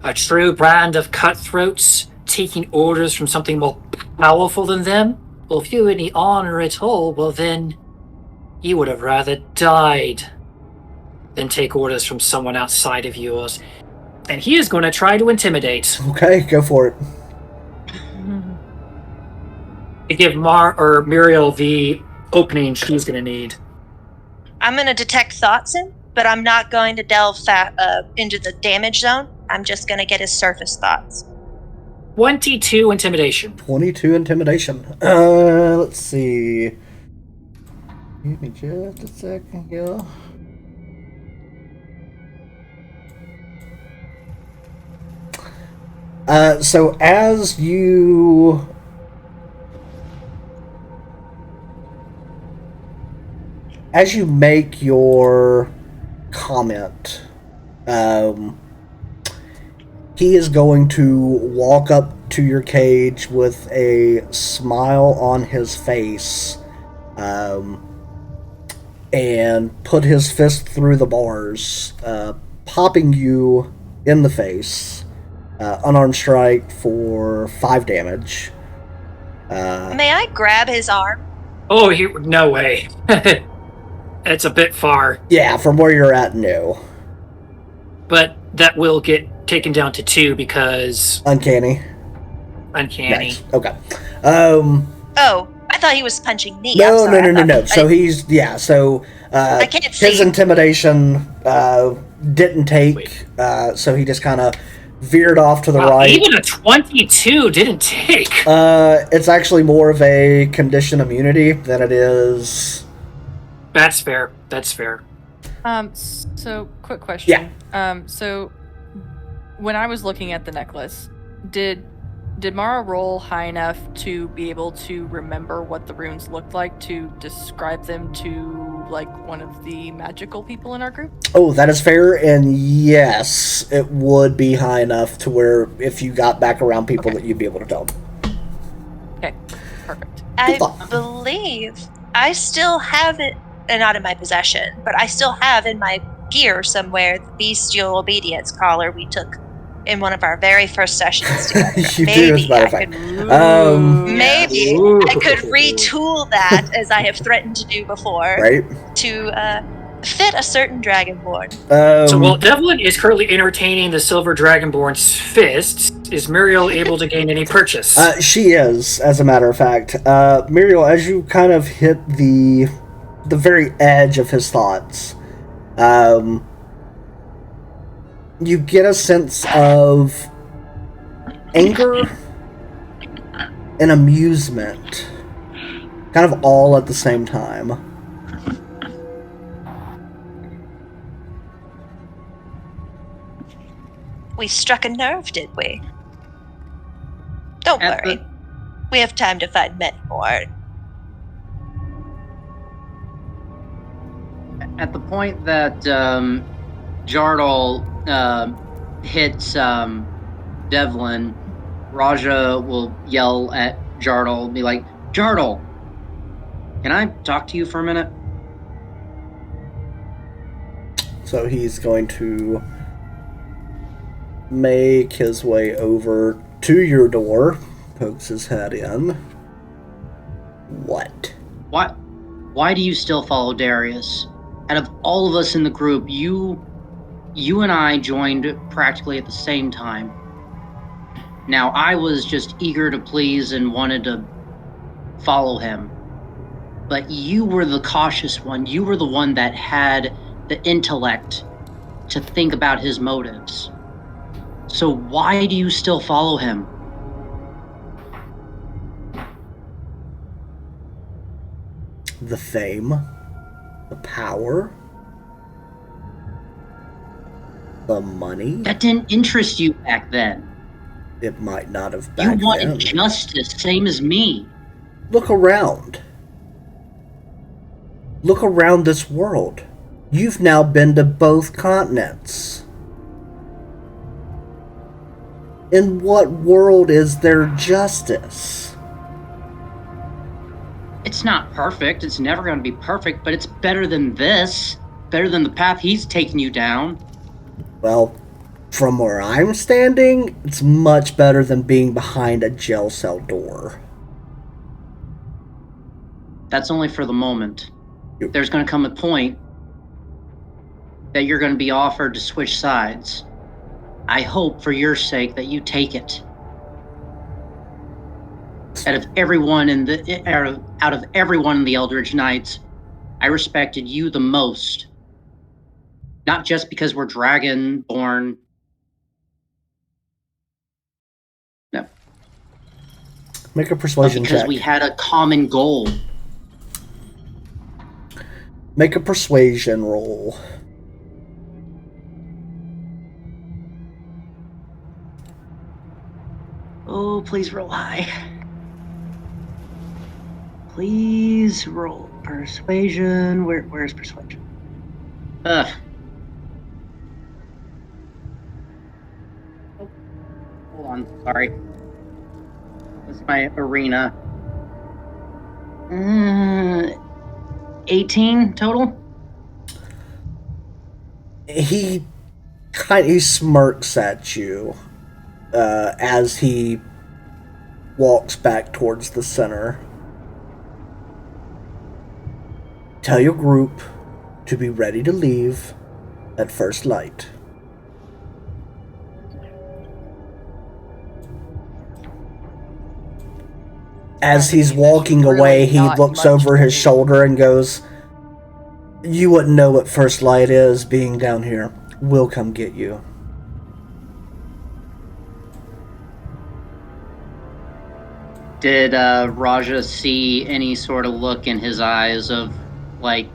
[SPEAKER 6] A true brand of cutthroats taking orders from something more powerful than them? Well, if you have any honor at all, well then, you would have rather died than take orders from someone outside of yours. And he is going to try to intimidate.
[SPEAKER 1] Okay, go for it.
[SPEAKER 6] To give Muriel the opening she's going to need.
[SPEAKER 2] I'm going to detect thoughts in, but I'm not going to delve into the damage zone. I'm just going to get his surface thoughts.
[SPEAKER 6] 22 intimidation.
[SPEAKER 1] 22 intimidation. Let's see. Give me just a second here. So as you make your comment, he is going to walk up to your cage with a smile on his face, and put his fist through the bars, popping you in the face. Unarmed strike for 5 damage.
[SPEAKER 2] May I grab his arm?
[SPEAKER 6] Oh, no way. It's a bit far.
[SPEAKER 1] Yeah, from where you're at, no.
[SPEAKER 6] But that will get taken down to 2 because...
[SPEAKER 1] Uncanny.
[SPEAKER 6] Nice.
[SPEAKER 1] Okay.
[SPEAKER 2] Oh, I thought he was punching me.
[SPEAKER 1] No. So he's... Yeah, so...
[SPEAKER 2] I can't see.
[SPEAKER 1] His intimidation didn't take, so he just kind of veered off to the right.
[SPEAKER 6] Even a 22 didn't take.
[SPEAKER 1] It's actually more of a condition immunity than it is...
[SPEAKER 6] That's fair.
[SPEAKER 4] So quick question.
[SPEAKER 1] Yeah.
[SPEAKER 4] So when I was looking at the necklace, did Mara roll high enough to be able to remember what the runes looked like to describe them to like one of the magical people in our group?
[SPEAKER 1] Oh, that is fair, and yes, it would be high enough to where if you got back around people that you'd be able to tell them.
[SPEAKER 4] Okay, perfect.
[SPEAKER 2] I believe I still have it, not in my possession, but I still have in my gear somewhere the bestial obedience collar we took in one of our very first sessions together.
[SPEAKER 1] You do, as a matter of fact.
[SPEAKER 2] Maybe I could retool that, as I have threatened to do before,
[SPEAKER 1] Right?
[SPEAKER 2] to fit a certain dragonborn.
[SPEAKER 6] So while Devlin is currently entertaining the Silver Dragonborn's fists, is Muriel able to gain any purchase?
[SPEAKER 1] She is, as a matter of fact. Muriel, as you kind of hit the very edge of his thoughts, you get a sense of anger and amusement, kind of all at the same time.
[SPEAKER 2] We struck a nerve, did we? Don't worry. We have time to find many more.
[SPEAKER 5] At the point that Jardal hits Devlin, Raja will yell at Jardal, be like, "Jardal, can I talk to you for a minute?"
[SPEAKER 1] So he's going to make his way over to your door, pokes his head in. What?
[SPEAKER 5] Why do you still follow Darius? Out of all of us in the group, you and I joined practically at the same time. Now, I was just eager to please and wanted to follow him. But you were the cautious one. You were the one that had the intellect to think about his motives. So why do you still follow him?
[SPEAKER 1] The fame, the power, the money.
[SPEAKER 5] That didn't interest you back then.
[SPEAKER 1] It might not have back then.
[SPEAKER 5] You wanted justice, same as me.
[SPEAKER 1] Look around. Look around this world. You've now been to both continents. In what world is there justice?
[SPEAKER 5] It's not perfect. It's never going to be perfect, but it's better than this. Better than the path he's taking you down.
[SPEAKER 1] Well, from where I'm standing, it's much better than being behind a jail cell door.
[SPEAKER 5] That's only for the moment.
[SPEAKER 1] Yep.
[SPEAKER 5] There's going to come a point that you're going to be offered to switch sides. I hope, for your sake, that you take it. Out of everyone in the Eldritch Knights, I respected you the most. Not just because we're dragon-born. No.
[SPEAKER 1] Make a persuasion
[SPEAKER 5] because
[SPEAKER 1] check.
[SPEAKER 5] we had a common goal.
[SPEAKER 1] Make a persuasion roll.
[SPEAKER 5] Oh, please roll high. Please roll persuasion. Where's persuasion? Oh, hold on. Sorry. That's my arena. 18 total.
[SPEAKER 1] He smirks at you as he walks back towards the center. Tell your group to be ready to leave at first light. As he's walking away, he looks over his shoulder and goes, "You wouldn't know what first light is being down here. We'll come get you."
[SPEAKER 5] Did Raja see any sort of look in his eyes of, like,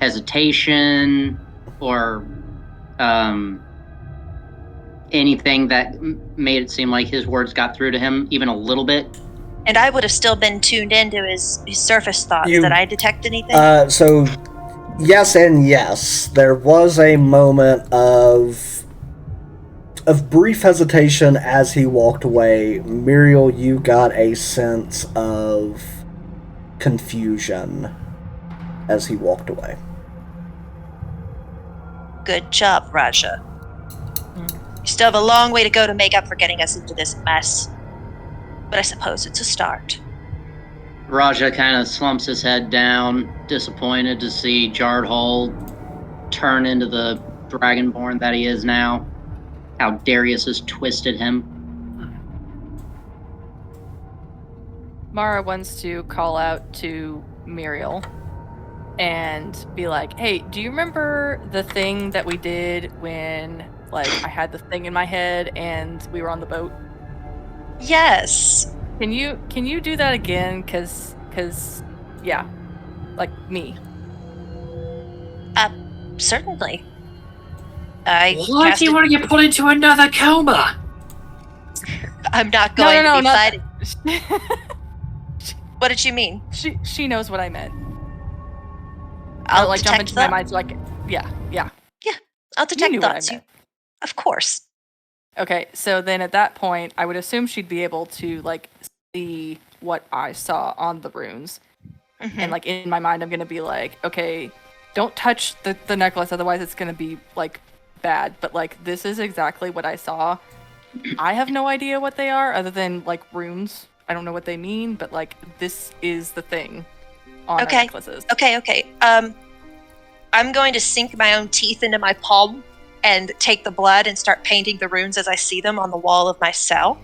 [SPEAKER 5] hesitation or anything that made it seem like his words got through to him even a little bit?
[SPEAKER 2] And I would have still been tuned into his surface thoughts. Did I detect anything?
[SPEAKER 1] So, yes and yes. There was a moment of brief hesitation as he walked away. Muriel, you got a sense of confusion as he walked away.
[SPEAKER 2] Good job, Raja. You still have a long way to go to make up for getting us into this mess. But I suppose it's a start.
[SPEAKER 5] Raja kind of slumps his head down, disappointed to see Jardhol turn into the dragonborn that he is now. How Darius has twisted him.
[SPEAKER 4] Mara wants to call out to Muriel and be like, hey, do you remember the thing that we did when, like, I had the thing in my head and we were on the boat?
[SPEAKER 2] Yes.
[SPEAKER 4] Can you do that again? Cause yeah, like me.
[SPEAKER 2] Certainly.
[SPEAKER 6] Why do you want to get put into another coma?
[SPEAKER 2] I'm not going to be fighting.
[SPEAKER 4] That.
[SPEAKER 2] What did you mean?
[SPEAKER 4] She knows what I meant.
[SPEAKER 2] I'll
[SPEAKER 4] like jump into my
[SPEAKER 2] thought.
[SPEAKER 4] mind. So like, yeah.
[SPEAKER 2] I'll detect
[SPEAKER 4] knew
[SPEAKER 2] thoughts.
[SPEAKER 4] what I meant.
[SPEAKER 2] Of course.
[SPEAKER 4] Okay, so then at that point, I would assume she'd be able to like see what I saw on the runes, and like in my mind, I'm gonna be like, okay, don't touch the necklace, otherwise it's gonna be like bad. But like this is exactly what I saw. I have no idea what they are, other than like runes. I don't know what they mean, but like this is the thing on our necklaces.
[SPEAKER 2] Okay. I'm going to sink my own teeth into my palm and take the blood and start painting the runes as I see them on the wall of my cell.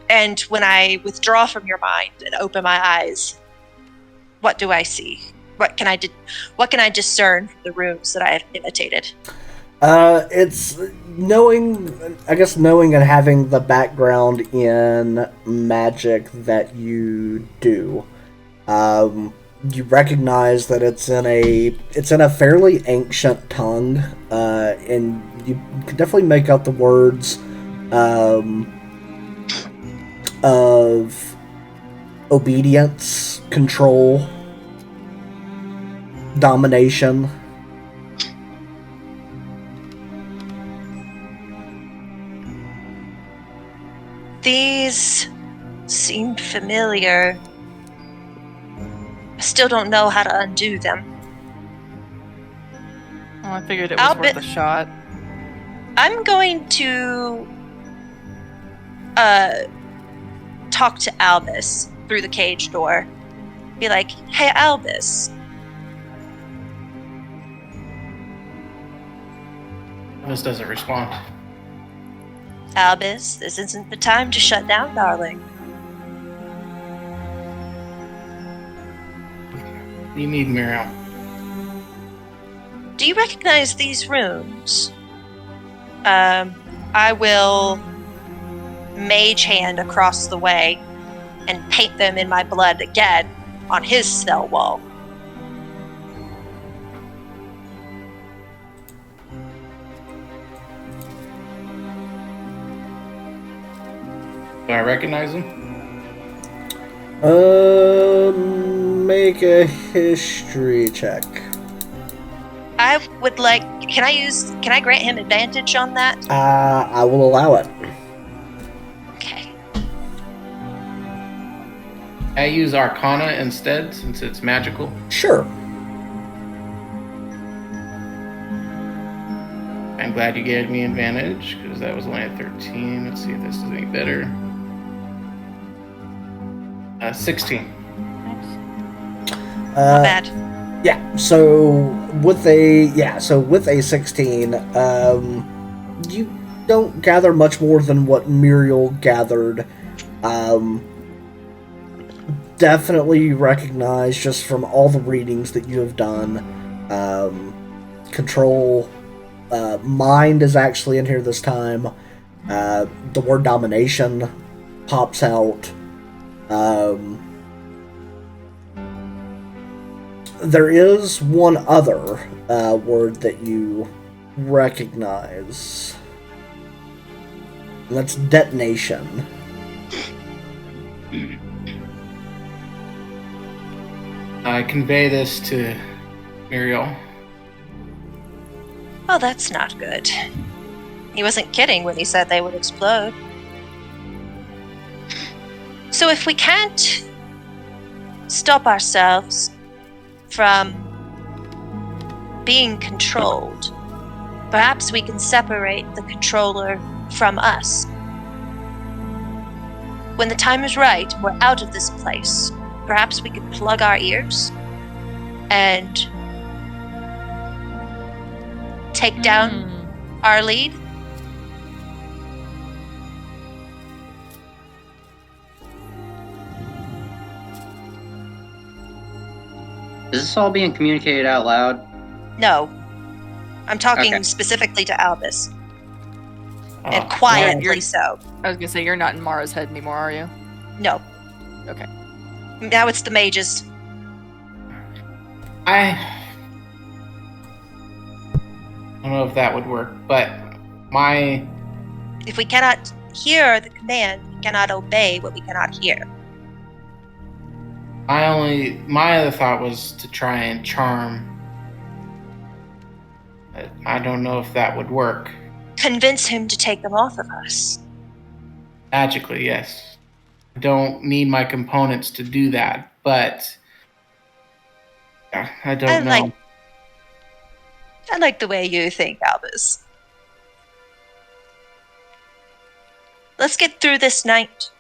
[SPEAKER 2] And when I withdraw from your mind and open my eyes, what do I see? What can I discern from the runes that I have imitated?
[SPEAKER 1] It's knowing and having the background in magic that you do. You recognize that it's in a fairly ancient tongue, and you can definitely make out the words of obedience, control, domination.
[SPEAKER 2] These seem familiar. I still don't know how to undo them.
[SPEAKER 4] Oh, I figured it was worth a shot.
[SPEAKER 2] I'm going to talk to Albus through the cage door. Be like, hey, Albus.
[SPEAKER 3] Albus doesn't respond.
[SPEAKER 2] Albus, this isn't the time to shut down, darling.
[SPEAKER 3] You need Muriel.
[SPEAKER 2] Do you recognize these runes? I will mage hand across the way and paint them in my blood again on his cell wall.
[SPEAKER 3] Do I recognize him?
[SPEAKER 1] Make a history check.
[SPEAKER 2] I would like. Can I grant him advantage on that?
[SPEAKER 1] I will allow it.
[SPEAKER 2] Okay.
[SPEAKER 3] I use Arcana instead since it's magical.
[SPEAKER 1] Sure.
[SPEAKER 3] I'm glad you gave me advantage because that was only a 13. Let's see if this is any better. 16.
[SPEAKER 2] Not bad.
[SPEAKER 1] Yeah. So with a 16, you don't gather much more than what Muriel gathered. Definitely recognize just from all the readings that you have done. Control, mind is actually in here this time. The word domination pops out. There is one other word that you recognize. And that's detonation.
[SPEAKER 3] I convey this to Muriel.
[SPEAKER 2] Oh, that's not good. He wasn't kidding when he said they would explode. So if we can't stop ourselves from being controlled, Perhaps we can separate the controller from us. When the time is right, we're out of this place. Perhaps we could plug our ears and take down our lead.
[SPEAKER 5] Is this all being communicated out loud?
[SPEAKER 2] No. I'm talking
[SPEAKER 5] Okay.
[SPEAKER 2] specifically to Albus.
[SPEAKER 3] Oh,
[SPEAKER 2] And quietly so.
[SPEAKER 4] I was gonna say, you're not in Mara's head anymore, are you?
[SPEAKER 2] No.
[SPEAKER 4] Okay.
[SPEAKER 2] Now it's the mages.
[SPEAKER 3] I don't know if that would work, but
[SPEAKER 2] If we cannot hear the command, we cannot obey what we cannot hear.
[SPEAKER 3] my other thought was to try and charm. But I don't know if that would work.
[SPEAKER 2] Convince him to take them off of us.
[SPEAKER 3] Magically, yes. I don't need my components to do that, but I don't know.
[SPEAKER 2] I like the way you think, Albus. Let's get through this night.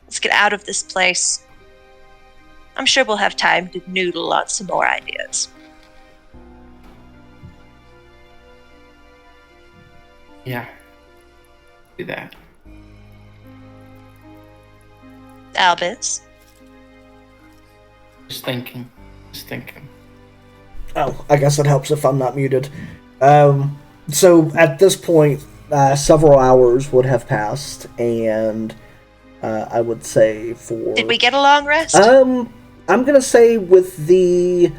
[SPEAKER 2] Let's get out of this place. I'm sure we'll have time to noodle on some more ideas.
[SPEAKER 3] Yeah. Do that.
[SPEAKER 2] Albus?
[SPEAKER 3] Just thinking.
[SPEAKER 1] Oh, I guess it helps if I'm not muted. So at this point, several hours would have passed, and I would say for...
[SPEAKER 2] Did we get a long rest?
[SPEAKER 1] I'm gonna say with the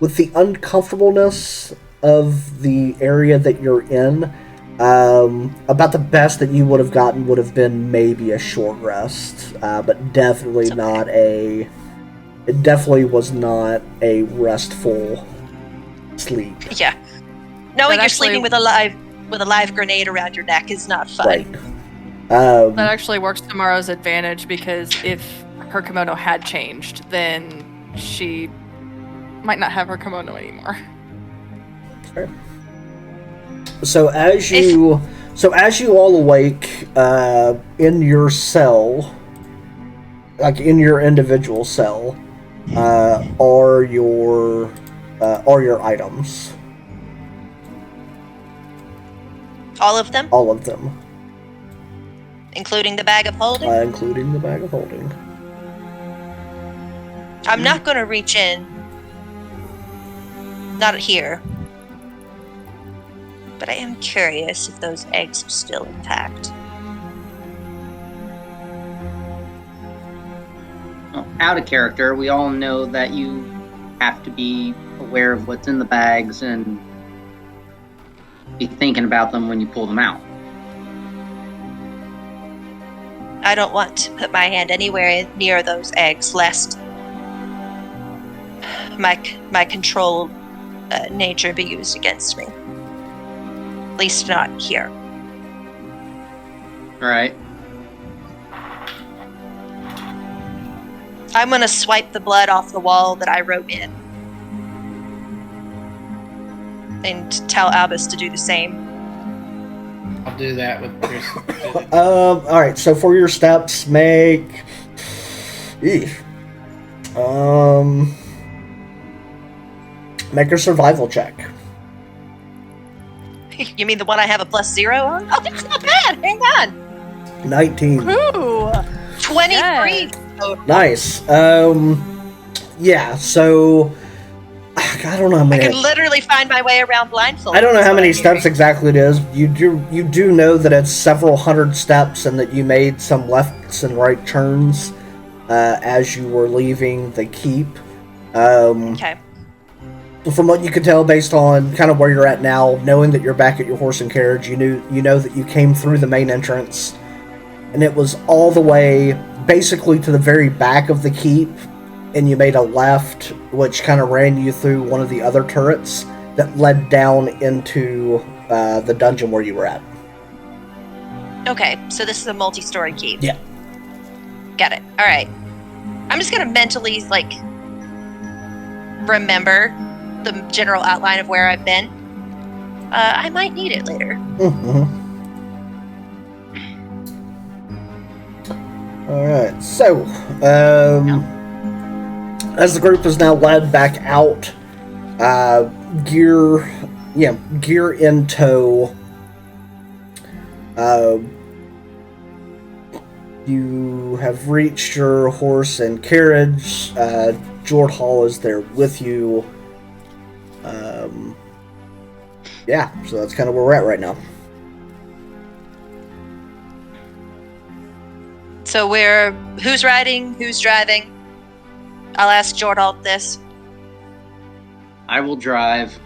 [SPEAKER 1] uncomfortableness of the area that you're in, about the best that you would have gotten would have been maybe a short rest, but definitely not a... It definitely was not a restful sleep.
[SPEAKER 2] Yeah. Knowing you're
[SPEAKER 4] actually-
[SPEAKER 2] sleeping with a live grenade around your neck is not fun.
[SPEAKER 1] Right.
[SPEAKER 4] That actually works to Mara's advantage, because if her kimono had changed, then she might not have her kimono anymore.
[SPEAKER 1] Fair. So as you all awake in your cell, like in your individual cell, are your items.
[SPEAKER 2] All of them?
[SPEAKER 1] All of them,
[SPEAKER 2] Including the bag of holding?
[SPEAKER 1] including the bag of holding.
[SPEAKER 2] I'm not going to reach in. Not here. But I am curious if those eggs are still intact.
[SPEAKER 5] Well, out of character, we all know that you have to be aware of what's in the bags and be thinking about them when you pull them out.
[SPEAKER 2] I don't want to put my hand anywhere near those eggs, lest my control nature be used against me. At least not here.
[SPEAKER 5] All right.
[SPEAKER 2] I'm gonna swipe the blood off the wall that I wrote in. And tell Albus to do the same.
[SPEAKER 3] I'll do that with Chris.
[SPEAKER 1] Alright, so for your steps, make... Make a survival check.
[SPEAKER 2] You mean the one I have a +0 on? Oh, that's not bad! Hang on!
[SPEAKER 1] 19.
[SPEAKER 4] Ooh!
[SPEAKER 2] 23!
[SPEAKER 4] Yes.
[SPEAKER 2] Oh,
[SPEAKER 1] Nice. Yeah, so... I don't know how
[SPEAKER 2] I
[SPEAKER 1] many...
[SPEAKER 2] can literally find my way around blindfolded.
[SPEAKER 1] I don't know
[SPEAKER 2] is
[SPEAKER 1] how
[SPEAKER 2] what
[SPEAKER 1] many
[SPEAKER 2] I'm hearing.
[SPEAKER 1] steps exactly it is. You do know that it's several hundred steps and that you made some lefts and right turns as you were leaving the keep.
[SPEAKER 2] Okay.
[SPEAKER 1] From what you can tell, based on kind of where you're at now, knowing that you're back at your horse and carriage, you know that you came through the main entrance, and it was all the way basically to the very back of the keep, and you made a left, which kind of ran you through one of the other turrets that led down into the dungeon where you were at.
[SPEAKER 2] Okay, so this is a multi-story keep.
[SPEAKER 1] Yeah.
[SPEAKER 2] Got it. All right. I'm just gonna mentally remember the general outline of where I've been. I might need it later.
[SPEAKER 1] Mm-hmm. All right. So, as the group is now led back out, gear in tow. You have reached your horse and carriage. Jord Hall is there with you. Yeah, so that's kind of where we're at right now.
[SPEAKER 2] So who's riding? Who's driving? I'll ask Jordalt this.
[SPEAKER 5] I will drive.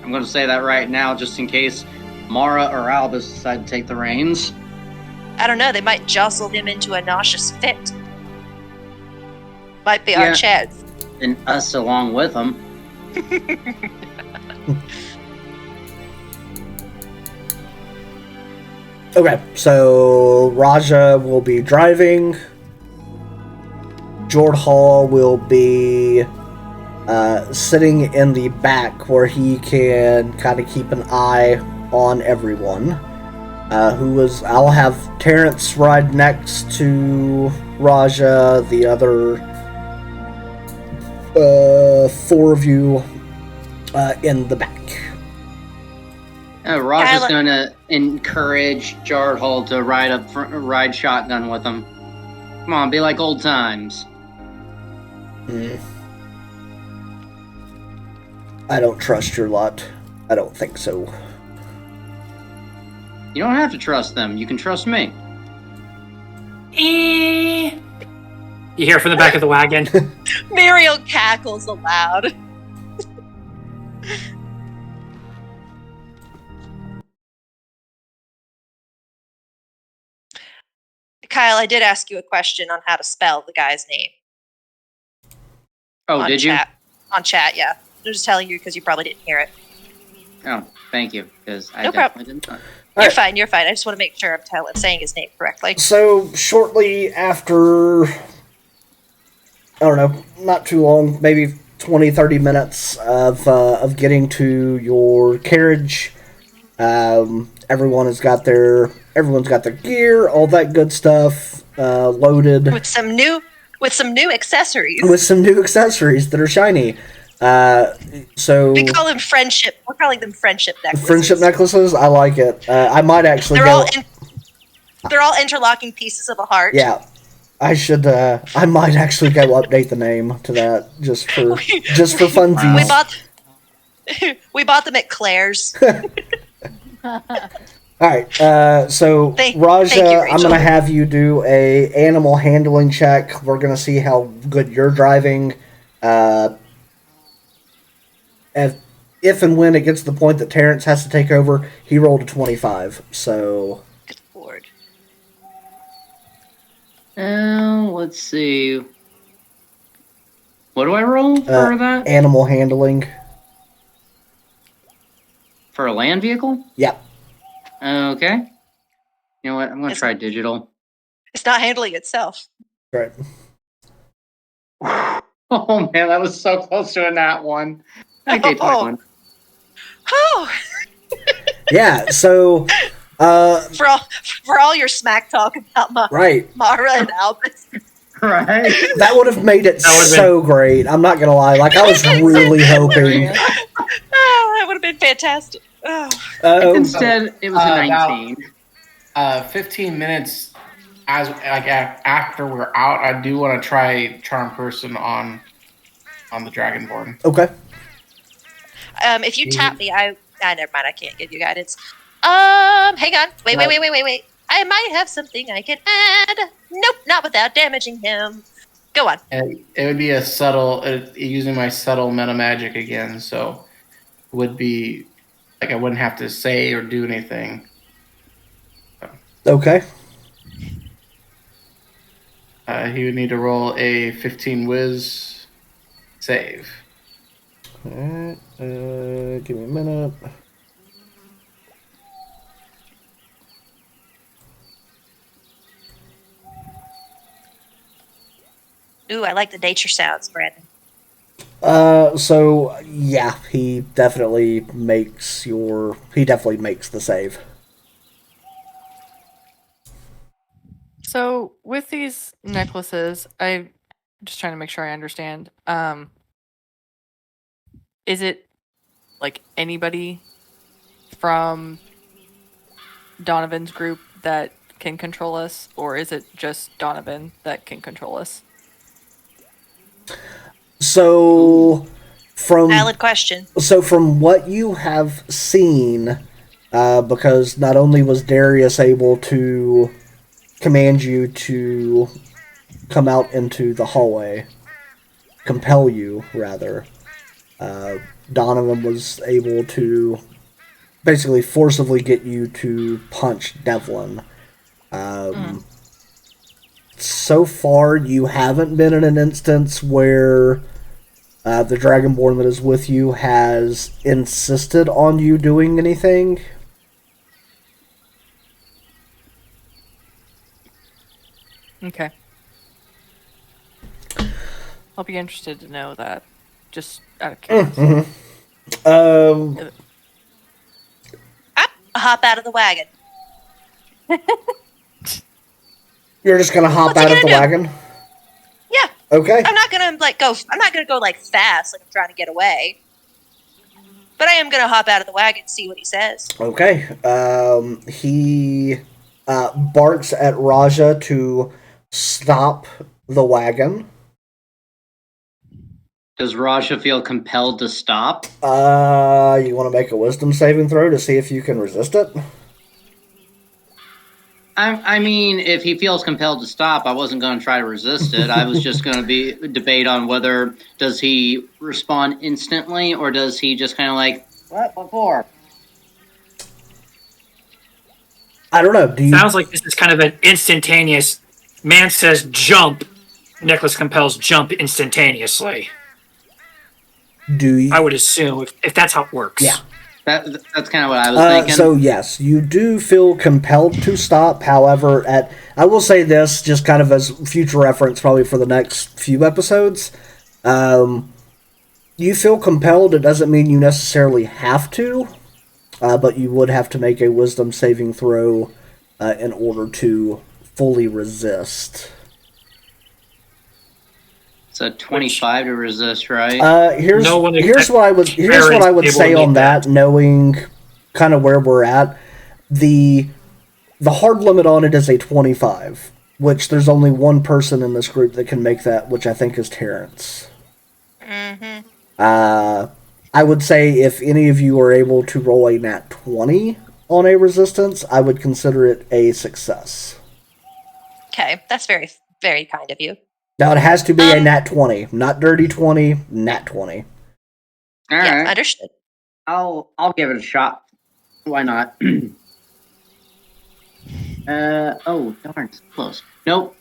[SPEAKER 5] I'm going to say that right now, just in case Mara or Albus decide to take the reins.
[SPEAKER 2] I don't know. They might jostle him into a nauseous fit. Might be our chance.
[SPEAKER 5] And us along with them.
[SPEAKER 1] Okay, so Raja will be driving. Jord Hall will be sitting in the back where he can kind of keep an eye on everyone. I'll have Terrence ride next to Raja, the other four of you in the back.
[SPEAKER 5] Raja's going to encourage Jord Hall to ride shotgun with him. Come on, be like old times.
[SPEAKER 1] I don't trust your lot. I don't think so.
[SPEAKER 5] You don't have to trust them. You can trust me.
[SPEAKER 6] You hear from the back of the wagon.
[SPEAKER 2] Muriel cackles aloud. Kyle, I did ask you a question on how to spell the guy's name.
[SPEAKER 5] Oh, did
[SPEAKER 2] chat. On chat, yeah. I'm just telling you because you probably didn't hear it.
[SPEAKER 5] Oh, thank you, because I
[SPEAKER 2] No
[SPEAKER 5] definitely didn't.
[SPEAKER 2] You're fine. You're fine. I just want to make sure I'm saying his name correctly.
[SPEAKER 1] So shortly after, I don't know, not too long, maybe 20, 30 minutes of getting to your carriage, everyone's got their gear, all that good stuff, loaded
[SPEAKER 2] with some new accessories.
[SPEAKER 1] With some new accessories that are shiny. So
[SPEAKER 2] we call them friendship. We're calling them friendship necklaces.
[SPEAKER 1] Friendship necklaces. I like it. I might actually.
[SPEAKER 2] They're all interlocking pieces of a heart.
[SPEAKER 1] Yeah, I should. I might actually go update the name to that just for funsies.
[SPEAKER 2] We bought them at Claire's.
[SPEAKER 1] All right. So Raja, I'm gonna have you do a animal handling check. We're gonna see how good you're driving. If and when it gets to the point that Terrence has to take over, he rolled a 25. So.
[SPEAKER 2] Good lord.
[SPEAKER 5] Let's see. What do I roll for that?
[SPEAKER 1] Animal handling.
[SPEAKER 5] For a land vehicle?
[SPEAKER 1] Yep.
[SPEAKER 5] Okay. You know what? I'm going to try digital.
[SPEAKER 2] It's not handling itself.
[SPEAKER 1] Right.
[SPEAKER 5] Oh, man, that was so close to a nat one. Okay, 21.
[SPEAKER 2] Oh.
[SPEAKER 1] Yeah, so...
[SPEAKER 2] for all your smack talk about Mara and Albus.
[SPEAKER 5] Right.
[SPEAKER 1] That would have made it so great. I'm not going to lie. Like, I was really hoping...
[SPEAKER 2] Oh, that would have been fantastic.
[SPEAKER 5] Oh. Instead, it was a 19.
[SPEAKER 3] 15 minutes after we're out, I do want to try Charm Person on the Dragonborn.
[SPEAKER 1] Okay.
[SPEAKER 2] If you tap me, never mind. I can't give you guidance. Hang on. Wait. I might have something I can add. Nope, not without damaging him. Go on.
[SPEAKER 3] And it would be a subtle, using my subtle meta magic again, so it would be like I wouldn't have to say or do anything.
[SPEAKER 1] Okay.
[SPEAKER 3] He would need to roll a 15 whiz save.
[SPEAKER 1] Alright, give me a minute.
[SPEAKER 2] Ooh, I like the nature sounds, Brandon.
[SPEAKER 1] So yeah, he definitely makes the save.
[SPEAKER 4] So with these necklaces, I'm just trying to make sure I understand. Is it like anybody from Donovan's group that can control us, or is it just Donovan that can control us?
[SPEAKER 1] So from
[SPEAKER 2] Valid question.
[SPEAKER 1] from what you have seen, because not only was Darius able to command you to come out into the hallway, compel you rather, Donovan was able to basically forcibly get you to punch Devlin. So far, you haven't been in an instance where the Dragonborn that is with you has insisted on you doing anything.
[SPEAKER 4] Okay. I'll be interested to know that, just out of curiosity.
[SPEAKER 1] Um,
[SPEAKER 2] Hop out of the wagon.
[SPEAKER 1] you're just gonna hop
[SPEAKER 2] What's he
[SPEAKER 1] out of the
[SPEAKER 2] gonna do?
[SPEAKER 1] wagon?
[SPEAKER 2] Yeah.
[SPEAKER 1] Okay.
[SPEAKER 2] I'm not gonna go fast, like I'm trying to get away. But I am gonna hop out of the wagon and see what he says.
[SPEAKER 1] Okay. He barks at Raja to stop the wagon.
[SPEAKER 5] Does Raja feel compelled to stop?
[SPEAKER 1] You want to make a wisdom saving throw to see if you can resist it?
[SPEAKER 5] I mean, if he feels compelled to stop, I wasn't going to try to resist it. I was just going to be debate on whether does he respond instantly or does he just kind of like, what for?
[SPEAKER 1] I don't know. Do you?
[SPEAKER 6] Sounds like this is kind of an instantaneous. Man says jump. Necklace compels jump instantaneously.
[SPEAKER 1] Do you?
[SPEAKER 6] I would assume if that's how it works.
[SPEAKER 1] Yeah.
[SPEAKER 5] That's kind of what I was thinking.
[SPEAKER 1] So yes, you do feel compelled to stop. However, I will say this, just kind of as future reference, probably for the next few episodes. You feel compelled. It doesn't mean you necessarily have to, but you would have to make a wisdom saving throw in order to fully resist.
[SPEAKER 5] It's a 25 to resist, right?
[SPEAKER 1] Here's what I would say on that, knowing kind of where we're at. The hard limit on it is a 25, which there's only one person in this group that can make that, which I think is Terrence.
[SPEAKER 2] Mm-hmm.
[SPEAKER 1] I would say if any of you are able to roll a nat 20 on a resistance, I would consider it a success.
[SPEAKER 2] Okay, that's very, very kind of you.
[SPEAKER 1] Now, it has to be a nat 20, not dirty 20, nat 20.
[SPEAKER 5] All
[SPEAKER 2] yeah,
[SPEAKER 5] right.
[SPEAKER 2] Understood.
[SPEAKER 5] I'll give it a shot. Why not? Oh, darn, it's close. Nope.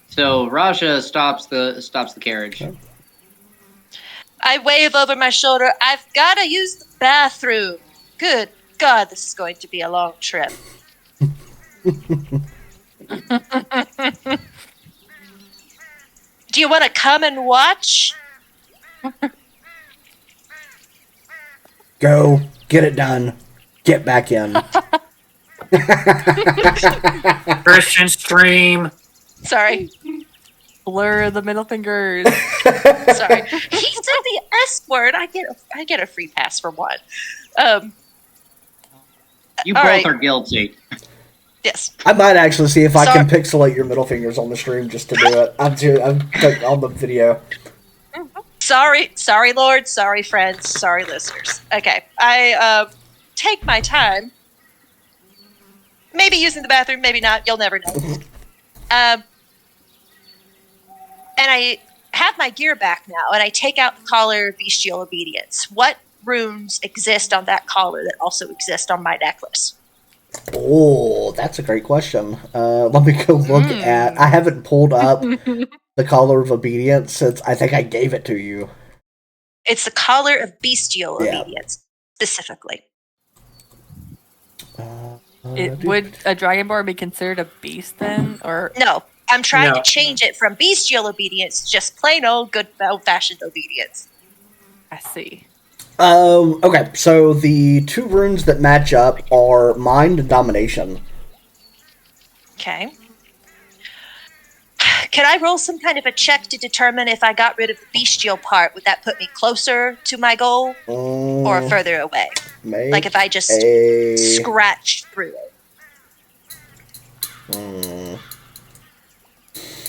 [SPEAKER 5] So Raja stops the carriage.
[SPEAKER 1] Okay.
[SPEAKER 2] I wave over my shoulder. I've got to use the bathroom. Good God, this is going to be a long trip. Do you want to come and watch?
[SPEAKER 1] Go, get it done, get back in.
[SPEAKER 6] Christian stream.
[SPEAKER 2] Sorry.
[SPEAKER 4] Blur the middle fingers.
[SPEAKER 2] Sorry. He said the S word. I get a free pass for one.
[SPEAKER 5] You
[SPEAKER 2] all
[SPEAKER 5] both
[SPEAKER 2] right.
[SPEAKER 5] are guilty.
[SPEAKER 2] Yes.
[SPEAKER 1] I might actually see if I can pixelate your middle fingers on the stream just to do it. I'm on the video.
[SPEAKER 2] Sorry, Lord. Sorry, friends. Sorry, listeners. Okay. I take my time. Maybe using the bathroom, maybe not. You'll never know. And I have my gear back now, and I take out the collar of bestial obedience. What runes exist on that collar that also exist on my necklace?
[SPEAKER 1] Oh, that's a great question. Let me go look at... I haven't pulled up the collar of obedience since I think I gave it to you.
[SPEAKER 2] It's the collar of bestial obedience, specifically.
[SPEAKER 4] Would a dragonborn be considered a beast then, or
[SPEAKER 2] No, I'm trying
[SPEAKER 6] No.
[SPEAKER 2] to change it from bestial obedience to just plain old good old-fashioned obedience.
[SPEAKER 4] I see.
[SPEAKER 1] Okay, so the two runes that match up are Mind and Domination.
[SPEAKER 2] Okay. Can I roll some kind of a check to determine if I got rid of the bestial part? Would that put me closer to my goal or further away? Like if I just scratched through it.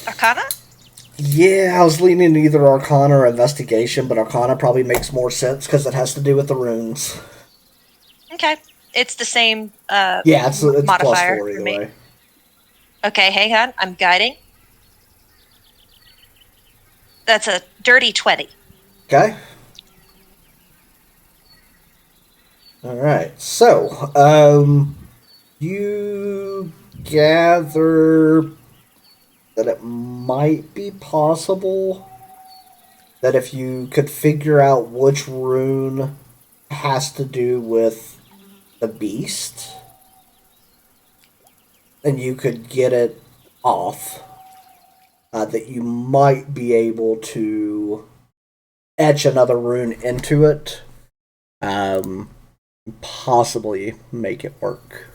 [SPEAKER 2] Arcana?
[SPEAKER 1] Yeah, I was leaning either Arcana or Investigation, but Arcana probably makes more sense because it has to do with the runes.
[SPEAKER 2] Okay. It's the same
[SPEAKER 1] Yeah, it's
[SPEAKER 2] modifier
[SPEAKER 1] +4
[SPEAKER 2] for
[SPEAKER 1] either
[SPEAKER 2] me.
[SPEAKER 1] way.
[SPEAKER 2] Okay, hang on. I'm guiding. That's a dirty 20.
[SPEAKER 1] Okay. Alright, so, you gather that it might be possible that if you could figure out which rune has to do with the beast, then you could get it off. That you might be able to etch another rune into it. Possibly make it work.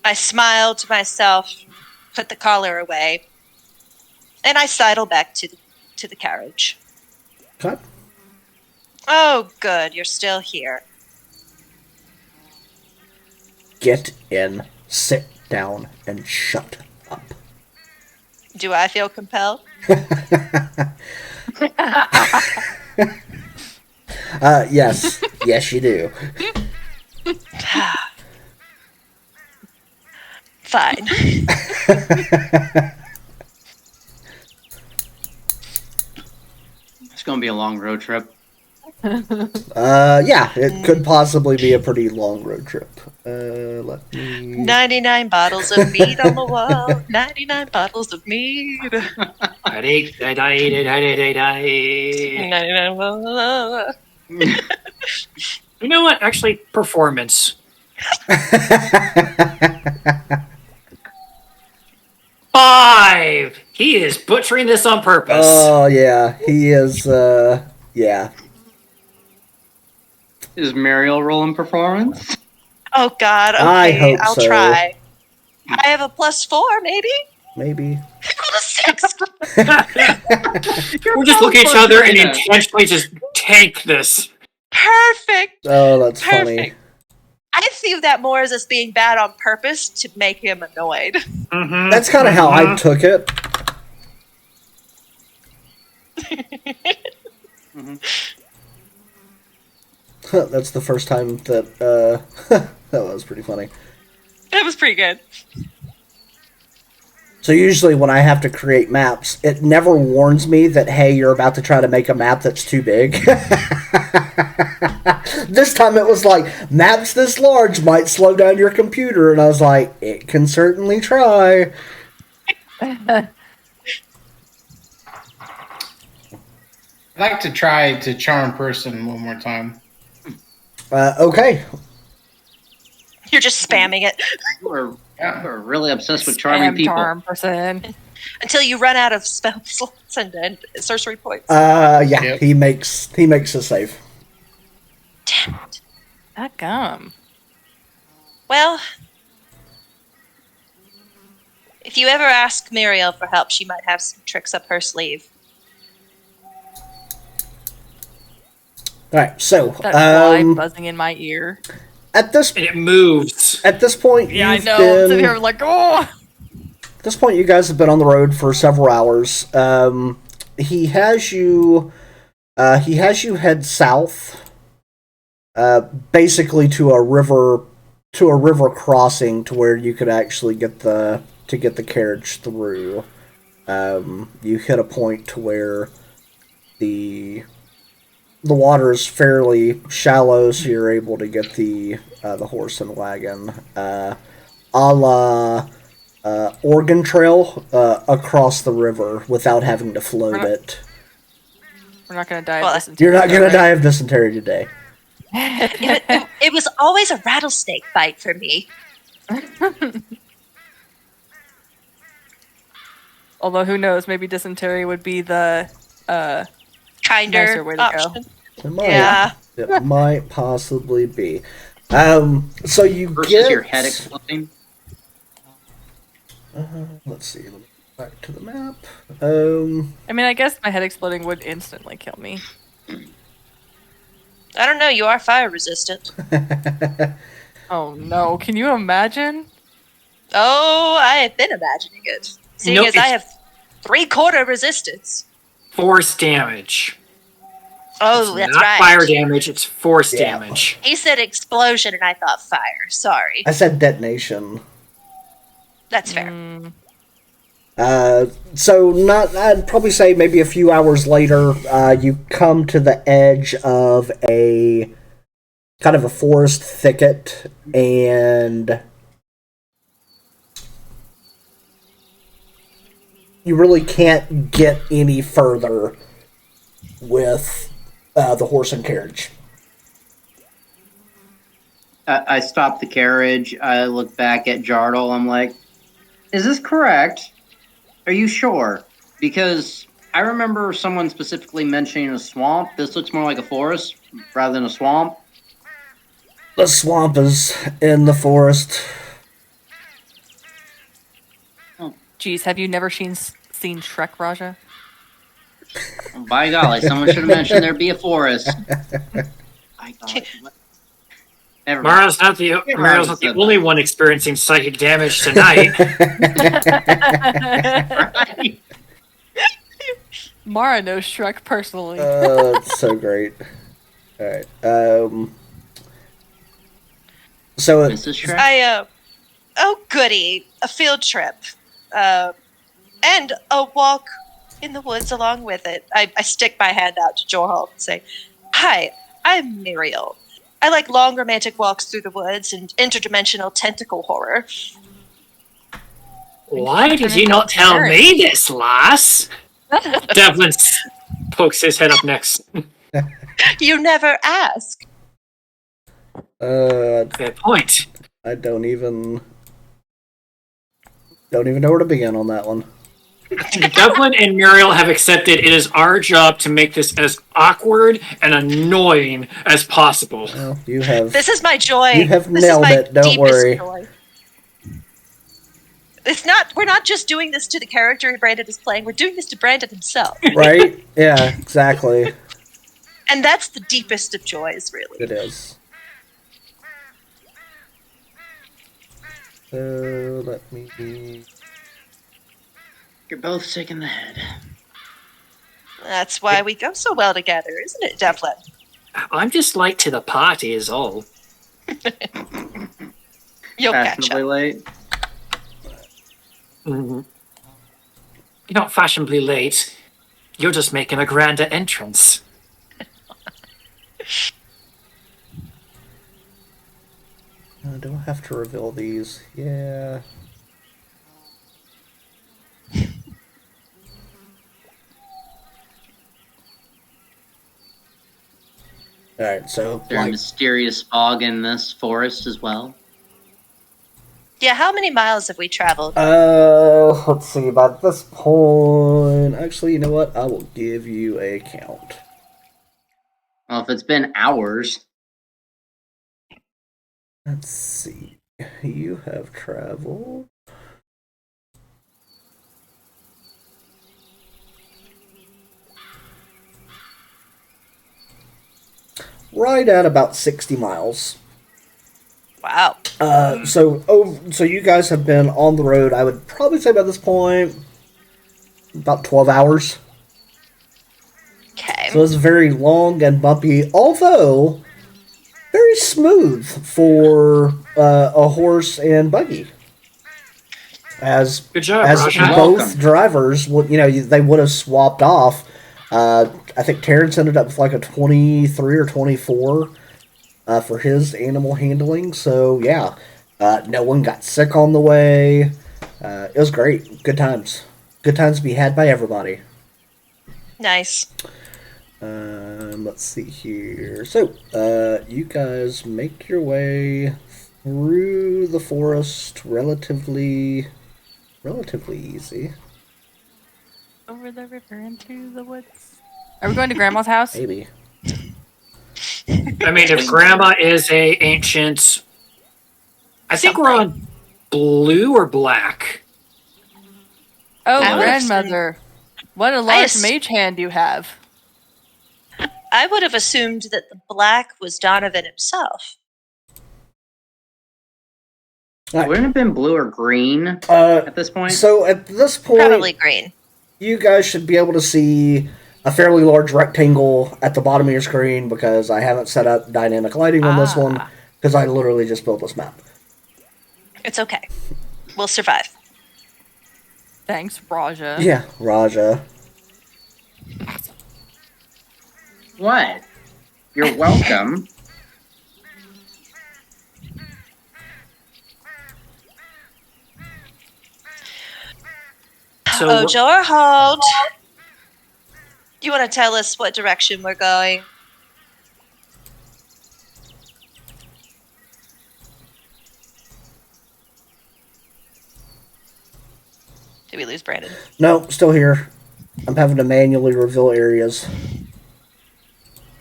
[SPEAKER 2] I smile to myself, put the collar away, and I sidle back to the carriage.
[SPEAKER 1] Okay.
[SPEAKER 2] Oh, good. You're still here.
[SPEAKER 1] Get in, sit down, and shut up.
[SPEAKER 2] Do I feel compelled?
[SPEAKER 1] Yes. Yes, you do.
[SPEAKER 2] Fine.
[SPEAKER 5] It's going to be a long road trip.
[SPEAKER 1] Yeah, it could possibly be a pretty long road trip. Let me...
[SPEAKER 2] 99 bottles of meat on the wall. 99 bottles of meat. 99 bottles.
[SPEAKER 6] You know what? Actually, performance. 5. He is butchering this on purpose.
[SPEAKER 1] Oh, yeah. He is, yeah.
[SPEAKER 5] Is Muriel rolling performance?
[SPEAKER 2] Oh, God. Okay,
[SPEAKER 1] I hope
[SPEAKER 2] I'll
[SPEAKER 1] so.
[SPEAKER 2] try. I have a +4, maybe?
[SPEAKER 1] Maybe.
[SPEAKER 2] I rolled a 6.
[SPEAKER 6] We're just looking at each other and intentionally just tank this.
[SPEAKER 2] Perfect.
[SPEAKER 1] Oh, that's
[SPEAKER 2] Perfect.
[SPEAKER 1] funny.
[SPEAKER 2] I see that more as us being bad on purpose to make him annoyed.
[SPEAKER 6] Mm-hmm.
[SPEAKER 1] That's kind of how I took it. That's the first time that, that was pretty funny.
[SPEAKER 2] That was pretty good.
[SPEAKER 1] So usually when I have to create maps, it never warns me that, hey, you're about to try to make a map that's too big. This time it was like, maps this large might slow down your computer, and I was like, it can certainly try.
[SPEAKER 3] I'd like to try to charm person one more time.
[SPEAKER 1] Okay.
[SPEAKER 2] You're just spamming it
[SPEAKER 5] You are really obsessed with charming people.
[SPEAKER 4] Charm person.
[SPEAKER 2] until you run out of spell slots and sorcery points.
[SPEAKER 1] Yeah,
[SPEAKER 3] Yep.
[SPEAKER 1] he makes a save.
[SPEAKER 2] Damn it.
[SPEAKER 4] That gum.
[SPEAKER 2] Well, if you ever ask Muriel for help, she might have some tricks up her sleeve.
[SPEAKER 1] Alright, so
[SPEAKER 4] That fly buzzing in my ear.
[SPEAKER 1] at this
[SPEAKER 6] And it moves.
[SPEAKER 1] point,
[SPEAKER 4] Yeah, I
[SPEAKER 1] you've
[SPEAKER 4] know. I'm sitting
[SPEAKER 1] been-
[SPEAKER 4] here like, oh!
[SPEAKER 1] At this point, you guys have been on the road for several hours. He has you head south, basically to a river crossing to where you could actually get the carriage through. You hit a point to where the water is fairly shallow, so you're able to get the horse and wagon, a la Oregon Trail, across the river without having to float it.
[SPEAKER 4] We're not going to die
[SPEAKER 2] Well,
[SPEAKER 4] of dysentery.
[SPEAKER 1] You're not gonna
[SPEAKER 4] right?
[SPEAKER 1] die of dysentery today.
[SPEAKER 2] It was always a rattlesnake bite for me.
[SPEAKER 4] Although who knows, maybe dysentery would be the
[SPEAKER 2] Kinder
[SPEAKER 4] nicer way to
[SPEAKER 2] option.
[SPEAKER 1] It might.
[SPEAKER 2] Yeah.
[SPEAKER 1] It might possibly be. So you
[SPEAKER 5] Versus
[SPEAKER 1] get
[SPEAKER 5] your head exploding.
[SPEAKER 1] let's see. Let me go back to the map.
[SPEAKER 4] I mean, I guess my head exploding would instantly kill me.
[SPEAKER 2] I don't know. You are fire resistant.
[SPEAKER 4] Oh no, can you imagine?
[SPEAKER 2] Oh, I have been imagining it. Seeing
[SPEAKER 6] No,
[SPEAKER 2] as I
[SPEAKER 6] it's-
[SPEAKER 2] have 3/4 resistance.
[SPEAKER 6] Force damage.
[SPEAKER 2] Oh,
[SPEAKER 6] It's
[SPEAKER 2] that's
[SPEAKER 6] not
[SPEAKER 2] right.
[SPEAKER 6] fire damage, it's force
[SPEAKER 1] Yeah.
[SPEAKER 6] damage.
[SPEAKER 2] He said explosion, and I thought fire. Sorry.
[SPEAKER 1] I said detonation.
[SPEAKER 2] That's fair.
[SPEAKER 1] So not. I'd probably say maybe a few hours later, you come to the edge of a kind of a forest thicket, and you really can't get any further with the horse and carriage.
[SPEAKER 5] I stop the carriage. I look back at Jardel. I'm like, is this correct? Are you sure? Because I remember someone specifically mentioning a swamp. This looks more like a forest rather than a swamp.
[SPEAKER 1] The swamp is in the forest.
[SPEAKER 4] Geez, have you never seen Shrek, Raja?
[SPEAKER 5] By golly, someone should have mentioned there'd be a forest. By golly. Never mind.
[SPEAKER 6] Mara's not the only one experiencing psychic damage tonight.
[SPEAKER 5] Right.
[SPEAKER 4] Mara knows Shrek personally.
[SPEAKER 1] It's so great. All right. So
[SPEAKER 5] Mrs. Shrek?
[SPEAKER 2] Oh goody, a field trip, and a walk in the woods along with it. I stick my hand out to Jorhal and say, "Hi, I'm Muriel. I like long romantic walks through the woods and interdimensional tentacle horror."
[SPEAKER 6] Why did you not tell me this, lass? Devlin pokes his head up next.
[SPEAKER 2] You never ask.
[SPEAKER 6] Fair point.
[SPEAKER 1] I don't even know where to begin on that one.
[SPEAKER 6] Devlin and Muriel have accepted it is our job to make this as awkward and annoying as possible.
[SPEAKER 1] Well, you have.
[SPEAKER 2] This is my joy.
[SPEAKER 1] You have
[SPEAKER 2] This
[SPEAKER 1] nailed
[SPEAKER 2] is my
[SPEAKER 1] it, don't
[SPEAKER 2] deepest
[SPEAKER 1] worry.
[SPEAKER 2] Joy. It's not. We're not just doing this to the character Brandon is playing. We're doing this to Brandon himself,
[SPEAKER 1] Right? Yeah, exactly.
[SPEAKER 2] and that's the deepest of joys, really.
[SPEAKER 1] It is. So let me.
[SPEAKER 5] You're both sick in the head.
[SPEAKER 2] That's why we go so well together, isn't it, Devlin?
[SPEAKER 6] I'm just late to the party is all.
[SPEAKER 2] You'll catch
[SPEAKER 5] Fashionably
[SPEAKER 2] up.
[SPEAKER 5] late.
[SPEAKER 6] You're not fashionably late. You're just making a grander entrance.
[SPEAKER 1] Do I have to reveal these? Yeah. Alright, so.
[SPEAKER 5] Is there a mysterious fog in this forest as well?
[SPEAKER 2] Yeah, how many miles have we traveled?
[SPEAKER 1] Let's see, by this point. Actually, you know what? I will give you a count.
[SPEAKER 5] Well, if it's been hours.
[SPEAKER 1] Let's see. You have traveled. Right at about 60 miles.
[SPEAKER 2] Wow.
[SPEAKER 1] So you guys have been on the road, I would probably say by this point, about 12 hours.
[SPEAKER 2] Okay.
[SPEAKER 1] So it's very long and bumpy, although very smooth for a horse and buggy. As
[SPEAKER 6] Good job,
[SPEAKER 1] as
[SPEAKER 6] Raja.
[SPEAKER 1] both
[SPEAKER 5] Welcome.
[SPEAKER 1] drivers, they would have swapped off. I think Terrence ended up with like a 23 or 24 for his animal handling. So yeah, no one got sick on the way. It was great. Good times. Good times to be had by everybody.
[SPEAKER 2] Nice.
[SPEAKER 1] Let's see here. So, you guys make your way through the forest relatively easy.
[SPEAKER 4] over the river into the woods. Are we going to Grandma's house?
[SPEAKER 1] Maybe.
[SPEAKER 6] I mean, if Grandma is a ancient, I think we're on blue or black.
[SPEAKER 4] Oh,
[SPEAKER 2] I would have
[SPEAKER 4] grandmother. What a large mage hand you have.
[SPEAKER 2] I would have assumed that the black was Donovan himself.
[SPEAKER 5] Wouldn't it have been blue or green at this point?
[SPEAKER 1] So at this point,
[SPEAKER 2] Probably green.
[SPEAKER 1] you guys should be able to see a fairly large rectangle at the bottom of your screen because I haven't set up dynamic lighting on this one because I literally just built this map.
[SPEAKER 2] It's okay. We'll survive.
[SPEAKER 4] Thanks, Raja.
[SPEAKER 1] Yeah, Raja.
[SPEAKER 5] What? You're welcome.
[SPEAKER 6] So
[SPEAKER 2] Ojo, hold. Do you want to tell us what direction we're going? Did we lose Brandon?
[SPEAKER 1] No, still here. I'm having to manually reveal areas.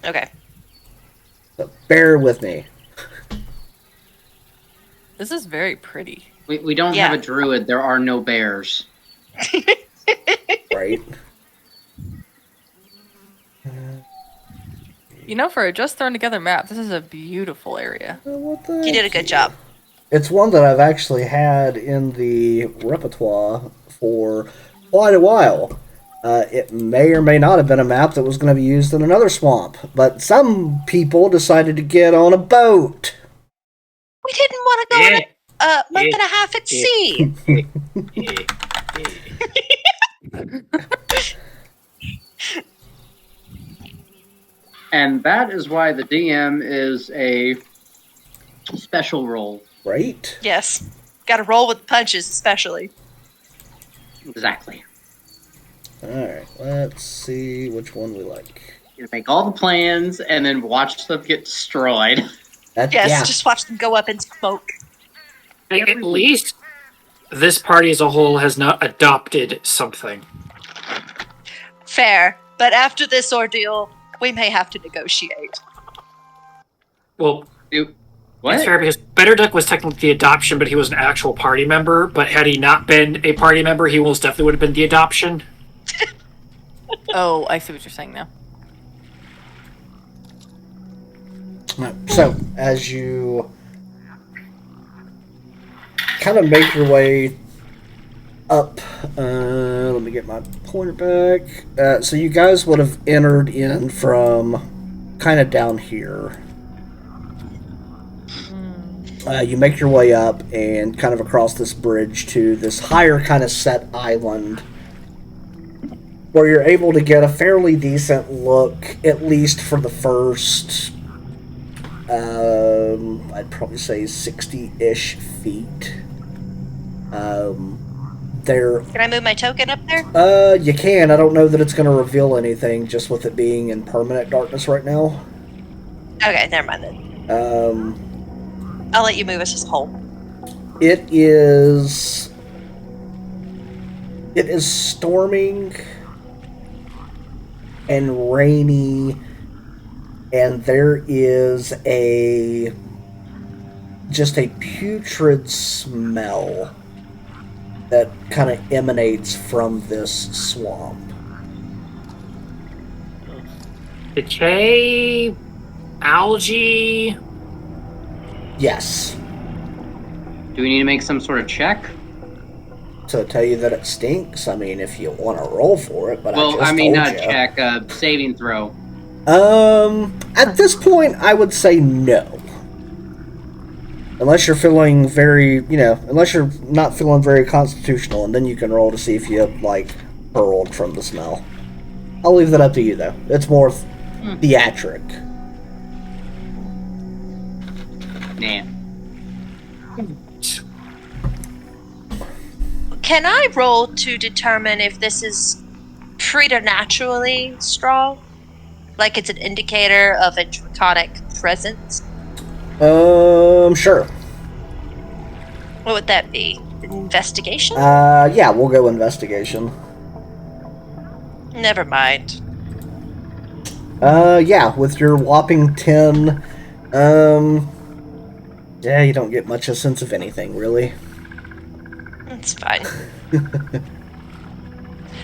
[SPEAKER 2] Okay.
[SPEAKER 1] So bear with me.
[SPEAKER 4] This is very pretty.
[SPEAKER 5] We don't have a druid. There are no bears.
[SPEAKER 1] Right?
[SPEAKER 4] You know, for a just thrown together map, this is a beautiful area.
[SPEAKER 1] What the
[SPEAKER 2] You did a good job.
[SPEAKER 1] It's one that I've actually had in the repertoire for quite a while. It may or may not have been a map that was going to be used in another swamp, but some people decided to get on a boat.
[SPEAKER 2] We didn't want to go on a month and a half at sea.
[SPEAKER 5] And that is why the DM is a special role.
[SPEAKER 1] Right?
[SPEAKER 2] Yes. Got to roll with punches, especially.
[SPEAKER 5] Exactly.
[SPEAKER 1] Alright, let's see which one we like.
[SPEAKER 5] You make all the plans and then watch them get destroyed.
[SPEAKER 2] Just watch them go up in smoke.
[SPEAKER 6] at least this party as a whole has not adopted something.
[SPEAKER 2] Fair. But after this ordeal, we may have to negotiate.
[SPEAKER 6] Well,
[SPEAKER 5] What?
[SPEAKER 6] it's fair because Better Duck was technically the adoption, but he was an actual party member. But had he not been a party member, he most definitely would have been the adoption.
[SPEAKER 4] Oh, I see what you're saying now.
[SPEAKER 1] So, as you kind of make your way up, let me get my pointer back. So you guys would have entered in from kind of down here. You make your way up and kind of across this bridge to this higher kind of set island where you're able to get a fairly decent look, at least for the first, I'd probably say 60-ish feet. There.
[SPEAKER 2] Can I move my token up there?
[SPEAKER 1] You can. I don't know that it's going to reveal anything, just with it being in permanent darkness right now.
[SPEAKER 2] Okay, never mind then. I'll let you move us as a whole.
[SPEAKER 1] It is storming and rainy, and there is just a putrid smell that kind of emanates from this swamp.
[SPEAKER 6] Decay, algae.
[SPEAKER 1] Yes.
[SPEAKER 5] Do we need to make some sort of check?
[SPEAKER 1] To tell you that it stinks, I mean, if you want to roll for it, but
[SPEAKER 5] not check, saving throw.
[SPEAKER 1] At this point, I would say no. Unless you're feeling very, unless you're not feeling very constitutional, and then you can roll to see if you, hurled from the smell. I'll leave that up to you, though. It's more theatric.
[SPEAKER 5] Nah.
[SPEAKER 2] Can I roll to determine if this is preternaturally strong? Like it's an indicator of a draconic presence?
[SPEAKER 1] Sure.
[SPEAKER 2] What would that be? Investigation?
[SPEAKER 1] Yeah, we'll go investigation.
[SPEAKER 2] Never mind.
[SPEAKER 1] Yeah, with your whopping 10, yeah, you don't get much a sense of anything, really.
[SPEAKER 2] It's fine.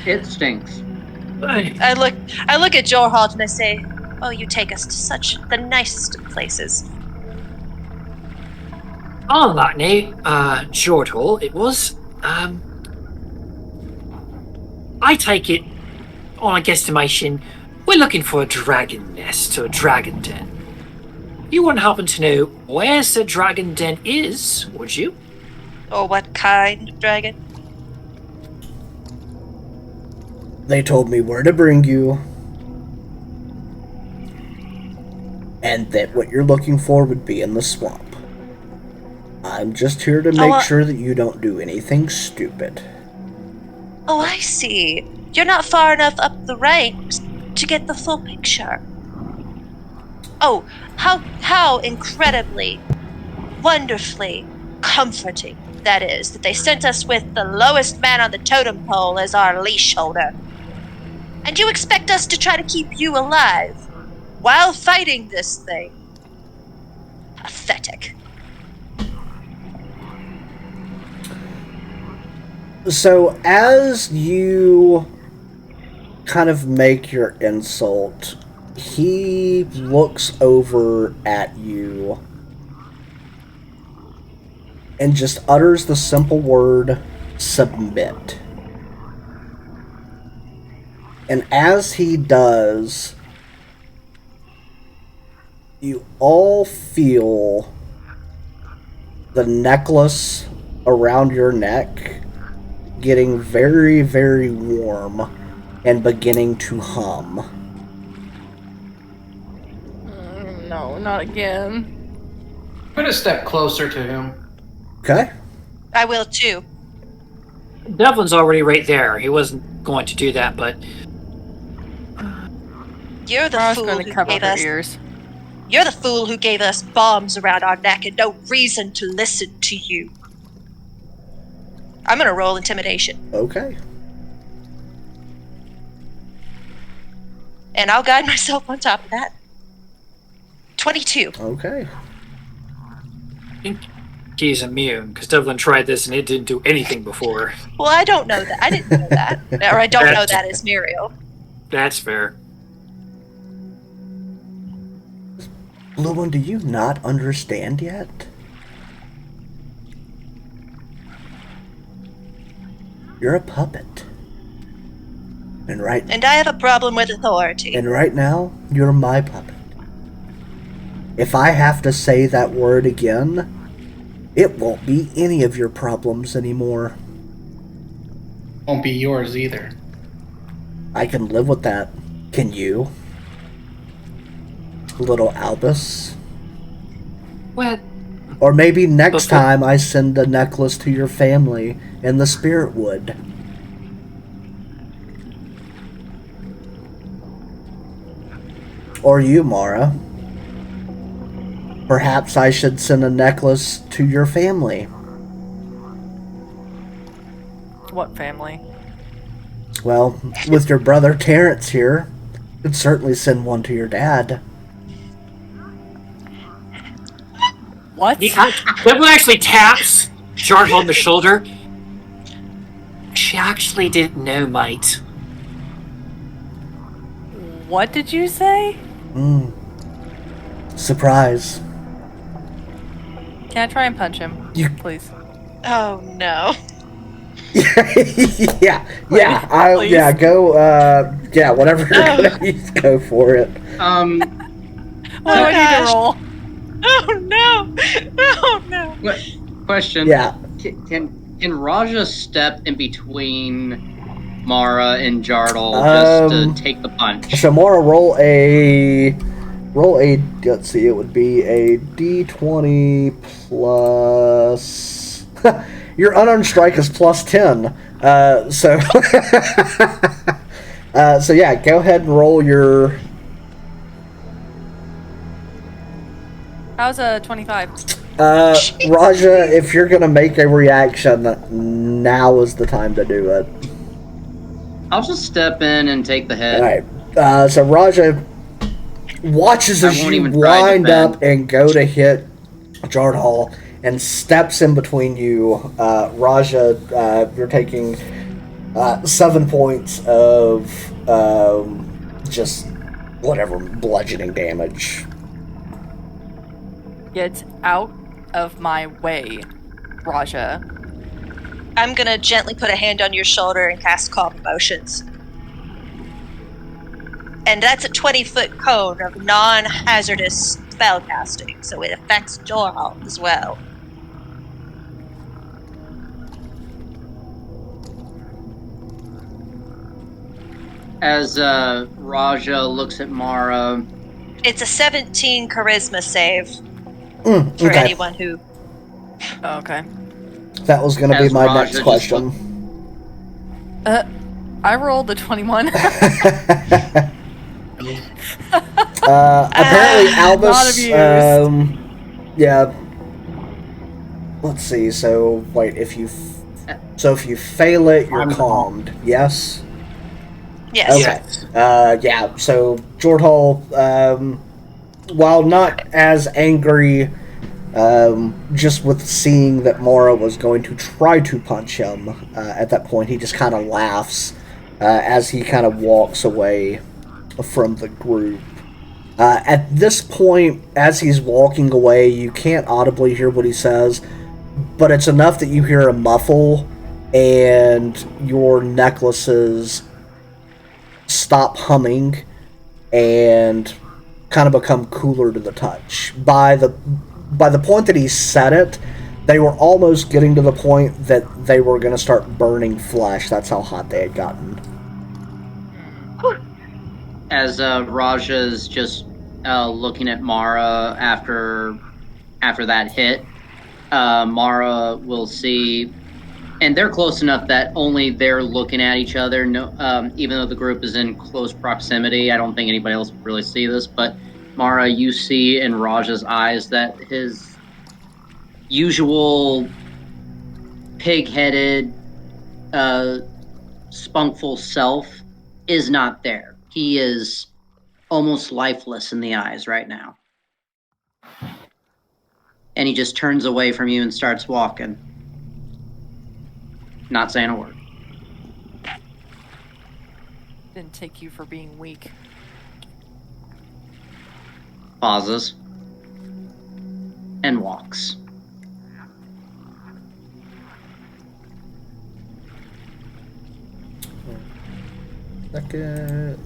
[SPEAKER 5] It stinks.
[SPEAKER 2] I look at Jorhald and I say, "Oh, you take us to the nicest of places."
[SPEAKER 6] On that note, short haul it was. I take it, on a guesstimation, we're looking for a dragon nest or a dragon den. You wouldn't happen to know where said dragon den is, would you?
[SPEAKER 2] Or what kind of dragon?
[SPEAKER 1] They told me where to bring you, and that what you're looking for would be in the swamp. I'm just here to make sure that you don't do anything stupid.
[SPEAKER 2] Oh, I see. You're not far enough up the ranks to get the full picture. Oh, how incredibly, wonderfully comforting that is that they sent us with the lowest man on the totem pole as our leash holder. And you expect us to try to keep you alive while fighting this thing? Pathetic.
[SPEAKER 1] So, as you kind of make your insult, he looks over at you and just utters the simple word, submit. And as he does, you all feel the necklace around your neck getting very, very warm and beginning to hum.
[SPEAKER 4] No, not again.
[SPEAKER 3] I'm going to step closer to him.
[SPEAKER 1] Okay.
[SPEAKER 2] I will too.
[SPEAKER 6] Devlin's already right there. He wasn't going to do that, but
[SPEAKER 2] You're the
[SPEAKER 4] Mara's
[SPEAKER 2] fool
[SPEAKER 4] going
[SPEAKER 2] who
[SPEAKER 4] to cover
[SPEAKER 2] gave
[SPEAKER 4] her
[SPEAKER 2] us.
[SPEAKER 4] ears.
[SPEAKER 2] You're the fool who gave us bombs around our neck and no reason to listen to you. I'm gonna roll intimidation.
[SPEAKER 1] Okay.
[SPEAKER 2] And I'll guide myself on top of that. 22.
[SPEAKER 1] Okay.
[SPEAKER 6] I think he's immune, because Devlin tried this and it didn't do anything before.
[SPEAKER 2] Well, I don't know that. I didn't know that. Or I don't know that as Muriel.
[SPEAKER 6] That's fair.
[SPEAKER 1] Blue One, do you not understand yet? You're a puppet. And
[SPEAKER 2] I have a problem with authority.
[SPEAKER 1] And right now, you're my puppet. If I have to say that word again, it won't be any of your problems anymore.
[SPEAKER 3] Won't be yours either.
[SPEAKER 1] I can live with that. Can you? Little Albus?
[SPEAKER 6] Well,
[SPEAKER 1] Or maybe next time I send a necklace to your family in the spirit wood. Or you, Mara. Perhaps I should send a necklace to your family.
[SPEAKER 4] What family?
[SPEAKER 1] Well, with your brother Terrence here, you could certainly send one to your dad.
[SPEAKER 4] What?
[SPEAKER 6] Devlin actually taps Jarl on the shoulder. She actually didn't know, mate.
[SPEAKER 4] What did you say?
[SPEAKER 1] Surprise.
[SPEAKER 4] Can I try and punch him? Please.
[SPEAKER 2] Oh no.
[SPEAKER 1] yeah,
[SPEAKER 4] Please.
[SPEAKER 1] go, whatever you're gonna use, go for it.
[SPEAKER 4] What do I need to roll?
[SPEAKER 2] Oh no! Oh no!
[SPEAKER 5] Question.
[SPEAKER 1] Yeah.
[SPEAKER 5] Can Raja step in between Mara and Jardal just to take the punch?
[SPEAKER 1] So Mara, roll a, let's see, it would be a d20 plus, your unarmed strike is plus 10, so, so yeah, go ahead and roll your...
[SPEAKER 4] How's a 25?
[SPEAKER 1] Raja, if you're gonna make a reaction, now is the time to do it.
[SPEAKER 5] I'll just step in and take the hit.
[SPEAKER 1] All right. So Raja watches as you wind up and go to hit Jardhal and steps in between you. Raja, you're taking 7 points of just whatever bludgeoning damage.
[SPEAKER 4] Get out of my way, Raja.
[SPEAKER 2] I'm gonna gently put a hand on your shoulder and cast Calm Emotions. And that's a 20-foot cone of non-hazardous spellcasting, so it affects Jorhal as well.
[SPEAKER 5] As Raja looks at Mara,
[SPEAKER 2] It's a 17 charisma save for
[SPEAKER 1] Okay.
[SPEAKER 2] anyone who...
[SPEAKER 4] Oh, okay.
[SPEAKER 1] That was going to be
[SPEAKER 5] As
[SPEAKER 1] my
[SPEAKER 5] Raja
[SPEAKER 1] next question.
[SPEAKER 4] I rolled a 21.
[SPEAKER 1] Apparently, Albus.
[SPEAKER 4] Not abused.
[SPEAKER 1] Yeah. Let's see. So wait, if you fail it, you're calmed. Yes.
[SPEAKER 2] Yes.
[SPEAKER 1] Okay. Yeah. So Jordhal, while not as angry, just with seeing that Mara was going to try to punch him, at that point he just kind of laughs as he kind of walks away from the group. At this point, as he's walking away, you can't audibly hear what he says, but it's enough that you hear a muffle and your necklaces stop humming and kind of become cooler to the touch. By the point that he said it, they were almost getting to the point that they were going to start burning flesh. That's how hot they had gotten.
[SPEAKER 5] as Raja's just looking at Mara after that hit, Mara will see, and they're close enough that only they're looking at each other. No, even though the group is in close proximity, I don't think anybody else will really see this. But Mara, you see in Raja's eyes that his usual pig-headed, spunkful self is not there. He is almost lifeless in the eyes right now. And he just turns away from you and starts walking. Not saying a word.
[SPEAKER 4] Didn't take you for being weak.
[SPEAKER 5] Pauses. And walks.
[SPEAKER 1] Second.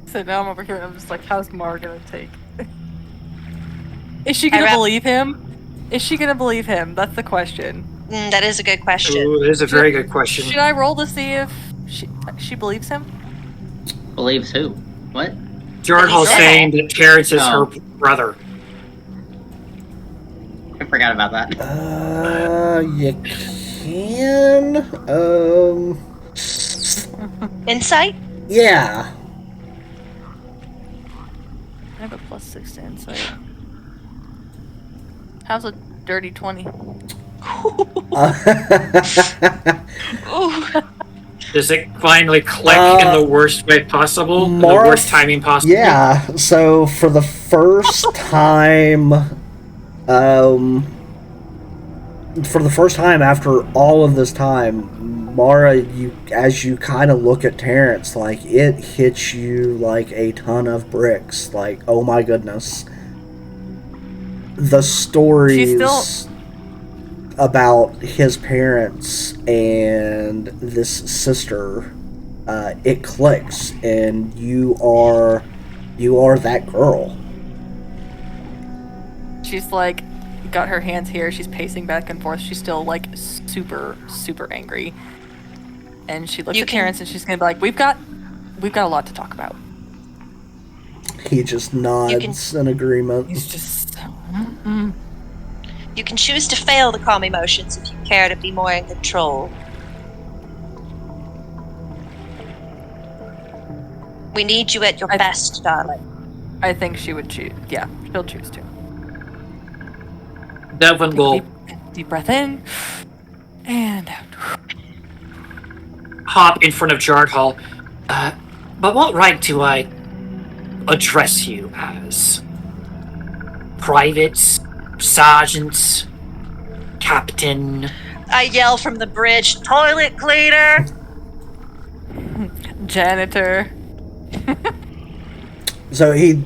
[SPEAKER 4] So now I'm over here and I'm just like, how's Mara gonna take? Is she gonna believe him? Is she gonna believe him? That's the question.
[SPEAKER 2] That is a good question.
[SPEAKER 6] Ooh, that is a very good question.
[SPEAKER 4] Should I roll to see if she believes him?
[SPEAKER 5] Believes who? What?
[SPEAKER 6] Jardhal's saying that Terrence is her brother.
[SPEAKER 5] I forgot about that.
[SPEAKER 1] You can.
[SPEAKER 2] Insight?
[SPEAKER 1] Yeah.
[SPEAKER 4] I have a +6 to insight. How's a dirty 20?
[SPEAKER 2] Ooh.
[SPEAKER 6] Does it finally click in the worst way possible? In the worst timing possible?
[SPEAKER 1] Yeah, so for the first time, after all of this time, Mara, as you kind of look at Terrence, like, it hits you like a ton of bricks. Like, oh my goodness. The stories about his parents and this sister, it clicks, and you are that girl.
[SPEAKER 4] She's like, got her hands here, she's pacing back and forth, she's still like super, super angry. And she looks at Terrence and she's gonna be like, we've got a lot to talk about.
[SPEAKER 1] He just nods in agreement.
[SPEAKER 4] He's just
[SPEAKER 2] You can choose to fail the calm emotions if you care to be more in control. We need you at your best, darling.
[SPEAKER 4] I think she would choose. Yeah, she'll choose to.
[SPEAKER 6] Devlin will
[SPEAKER 4] Deep breath in and out.
[SPEAKER 6] hop in front of Jardhall. But what right do I address you as? Privates? Sergeants? Captain?
[SPEAKER 2] I yell from the bridge, toilet cleaner!
[SPEAKER 4] Janitor.
[SPEAKER 1] So he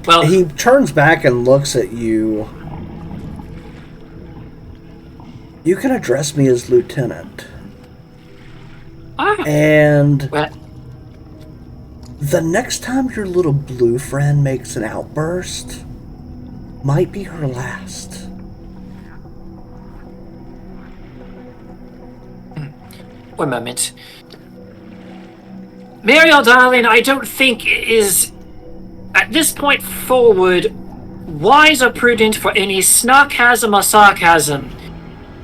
[SPEAKER 1] turns back and looks at you. You can address me as Lieutenant. And the next time your little blue friend makes an outburst, might be her last.
[SPEAKER 6] One moment. Muriel, darling, I don't think it is, at this point forward, wise or prudent for any snarkasm or sarcasm.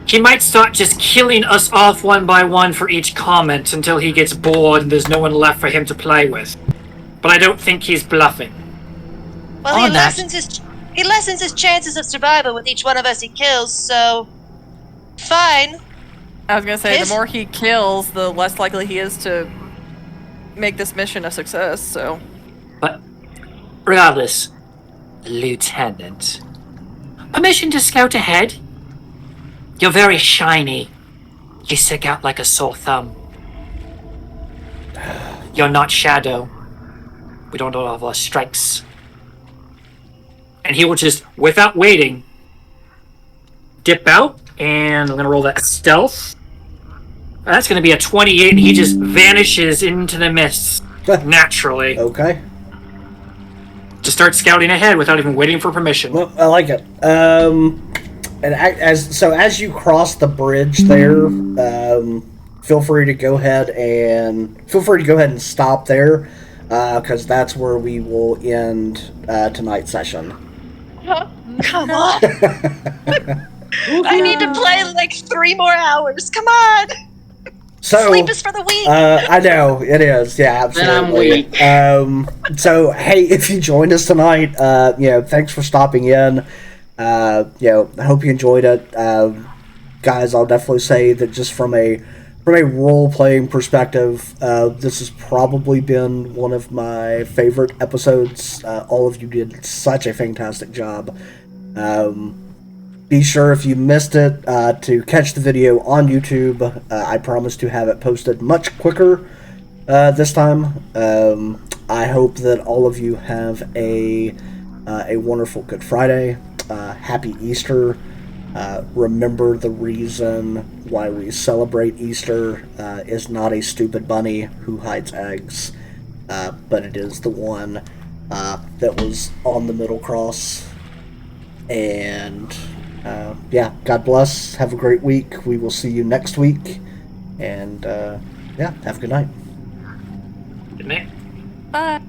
[SPEAKER 6] He might start just killing us off one by one for each comment until he gets bored and there's no one left for him to play with. But I don't think he's bluffing.
[SPEAKER 2] Well, he lessens his chances of survival with each one of us he kills, so fine.
[SPEAKER 4] I was gonna say, the more he kills, the less likely he is to make this mission a success, so...
[SPEAKER 6] But, regardless, Lieutenant, permission to scout ahead? You're very shiny. You stick out like a sore thumb. You're not Shadow. We don't know all our strikes. And he will just, without waiting, dip out, and I'm gonna roll that stealth. That's gonna be a 28, and he just vanishes into the mists naturally.
[SPEAKER 1] Okay.
[SPEAKER 6] To start scouting ahead without even waiting for permission.
[SPEAKER 1] Well, I like it. And as you cross the bridge there, feel free to go ahead and stop there, because that's where we will end tonight's session.
[SPEAKER 2] Come on! I need to play like 3 more hours. Come on!
[SPEAKER 1] So,
[SPEAKER 2] sleep is for the weak.
[SPEAKER 1] I know it is. Yeah, absolutely. So hey, if you joined us tonight, thanks for stopping in. I hope you enjoyed it, guys. I'll definitely say that just from a role-playing perspective, this has probably been one of my favorite episodes. All of you did such a fantastic job. Be sure, if you missed it, to catch the video on YouTube. I promise to have it posted much quicker this time. I hope that all of you have a wonderful Good Friday. Happy Easter. Remember, the reason why we celebrate Easter is not a stupid bunny who hides eggs, but it is the one that was on the middle cross. And God bless. Have a great week. We will see you next week. And have a good night.
[SPEAKER 6] Good night.
[SPEAKER 4] Bye.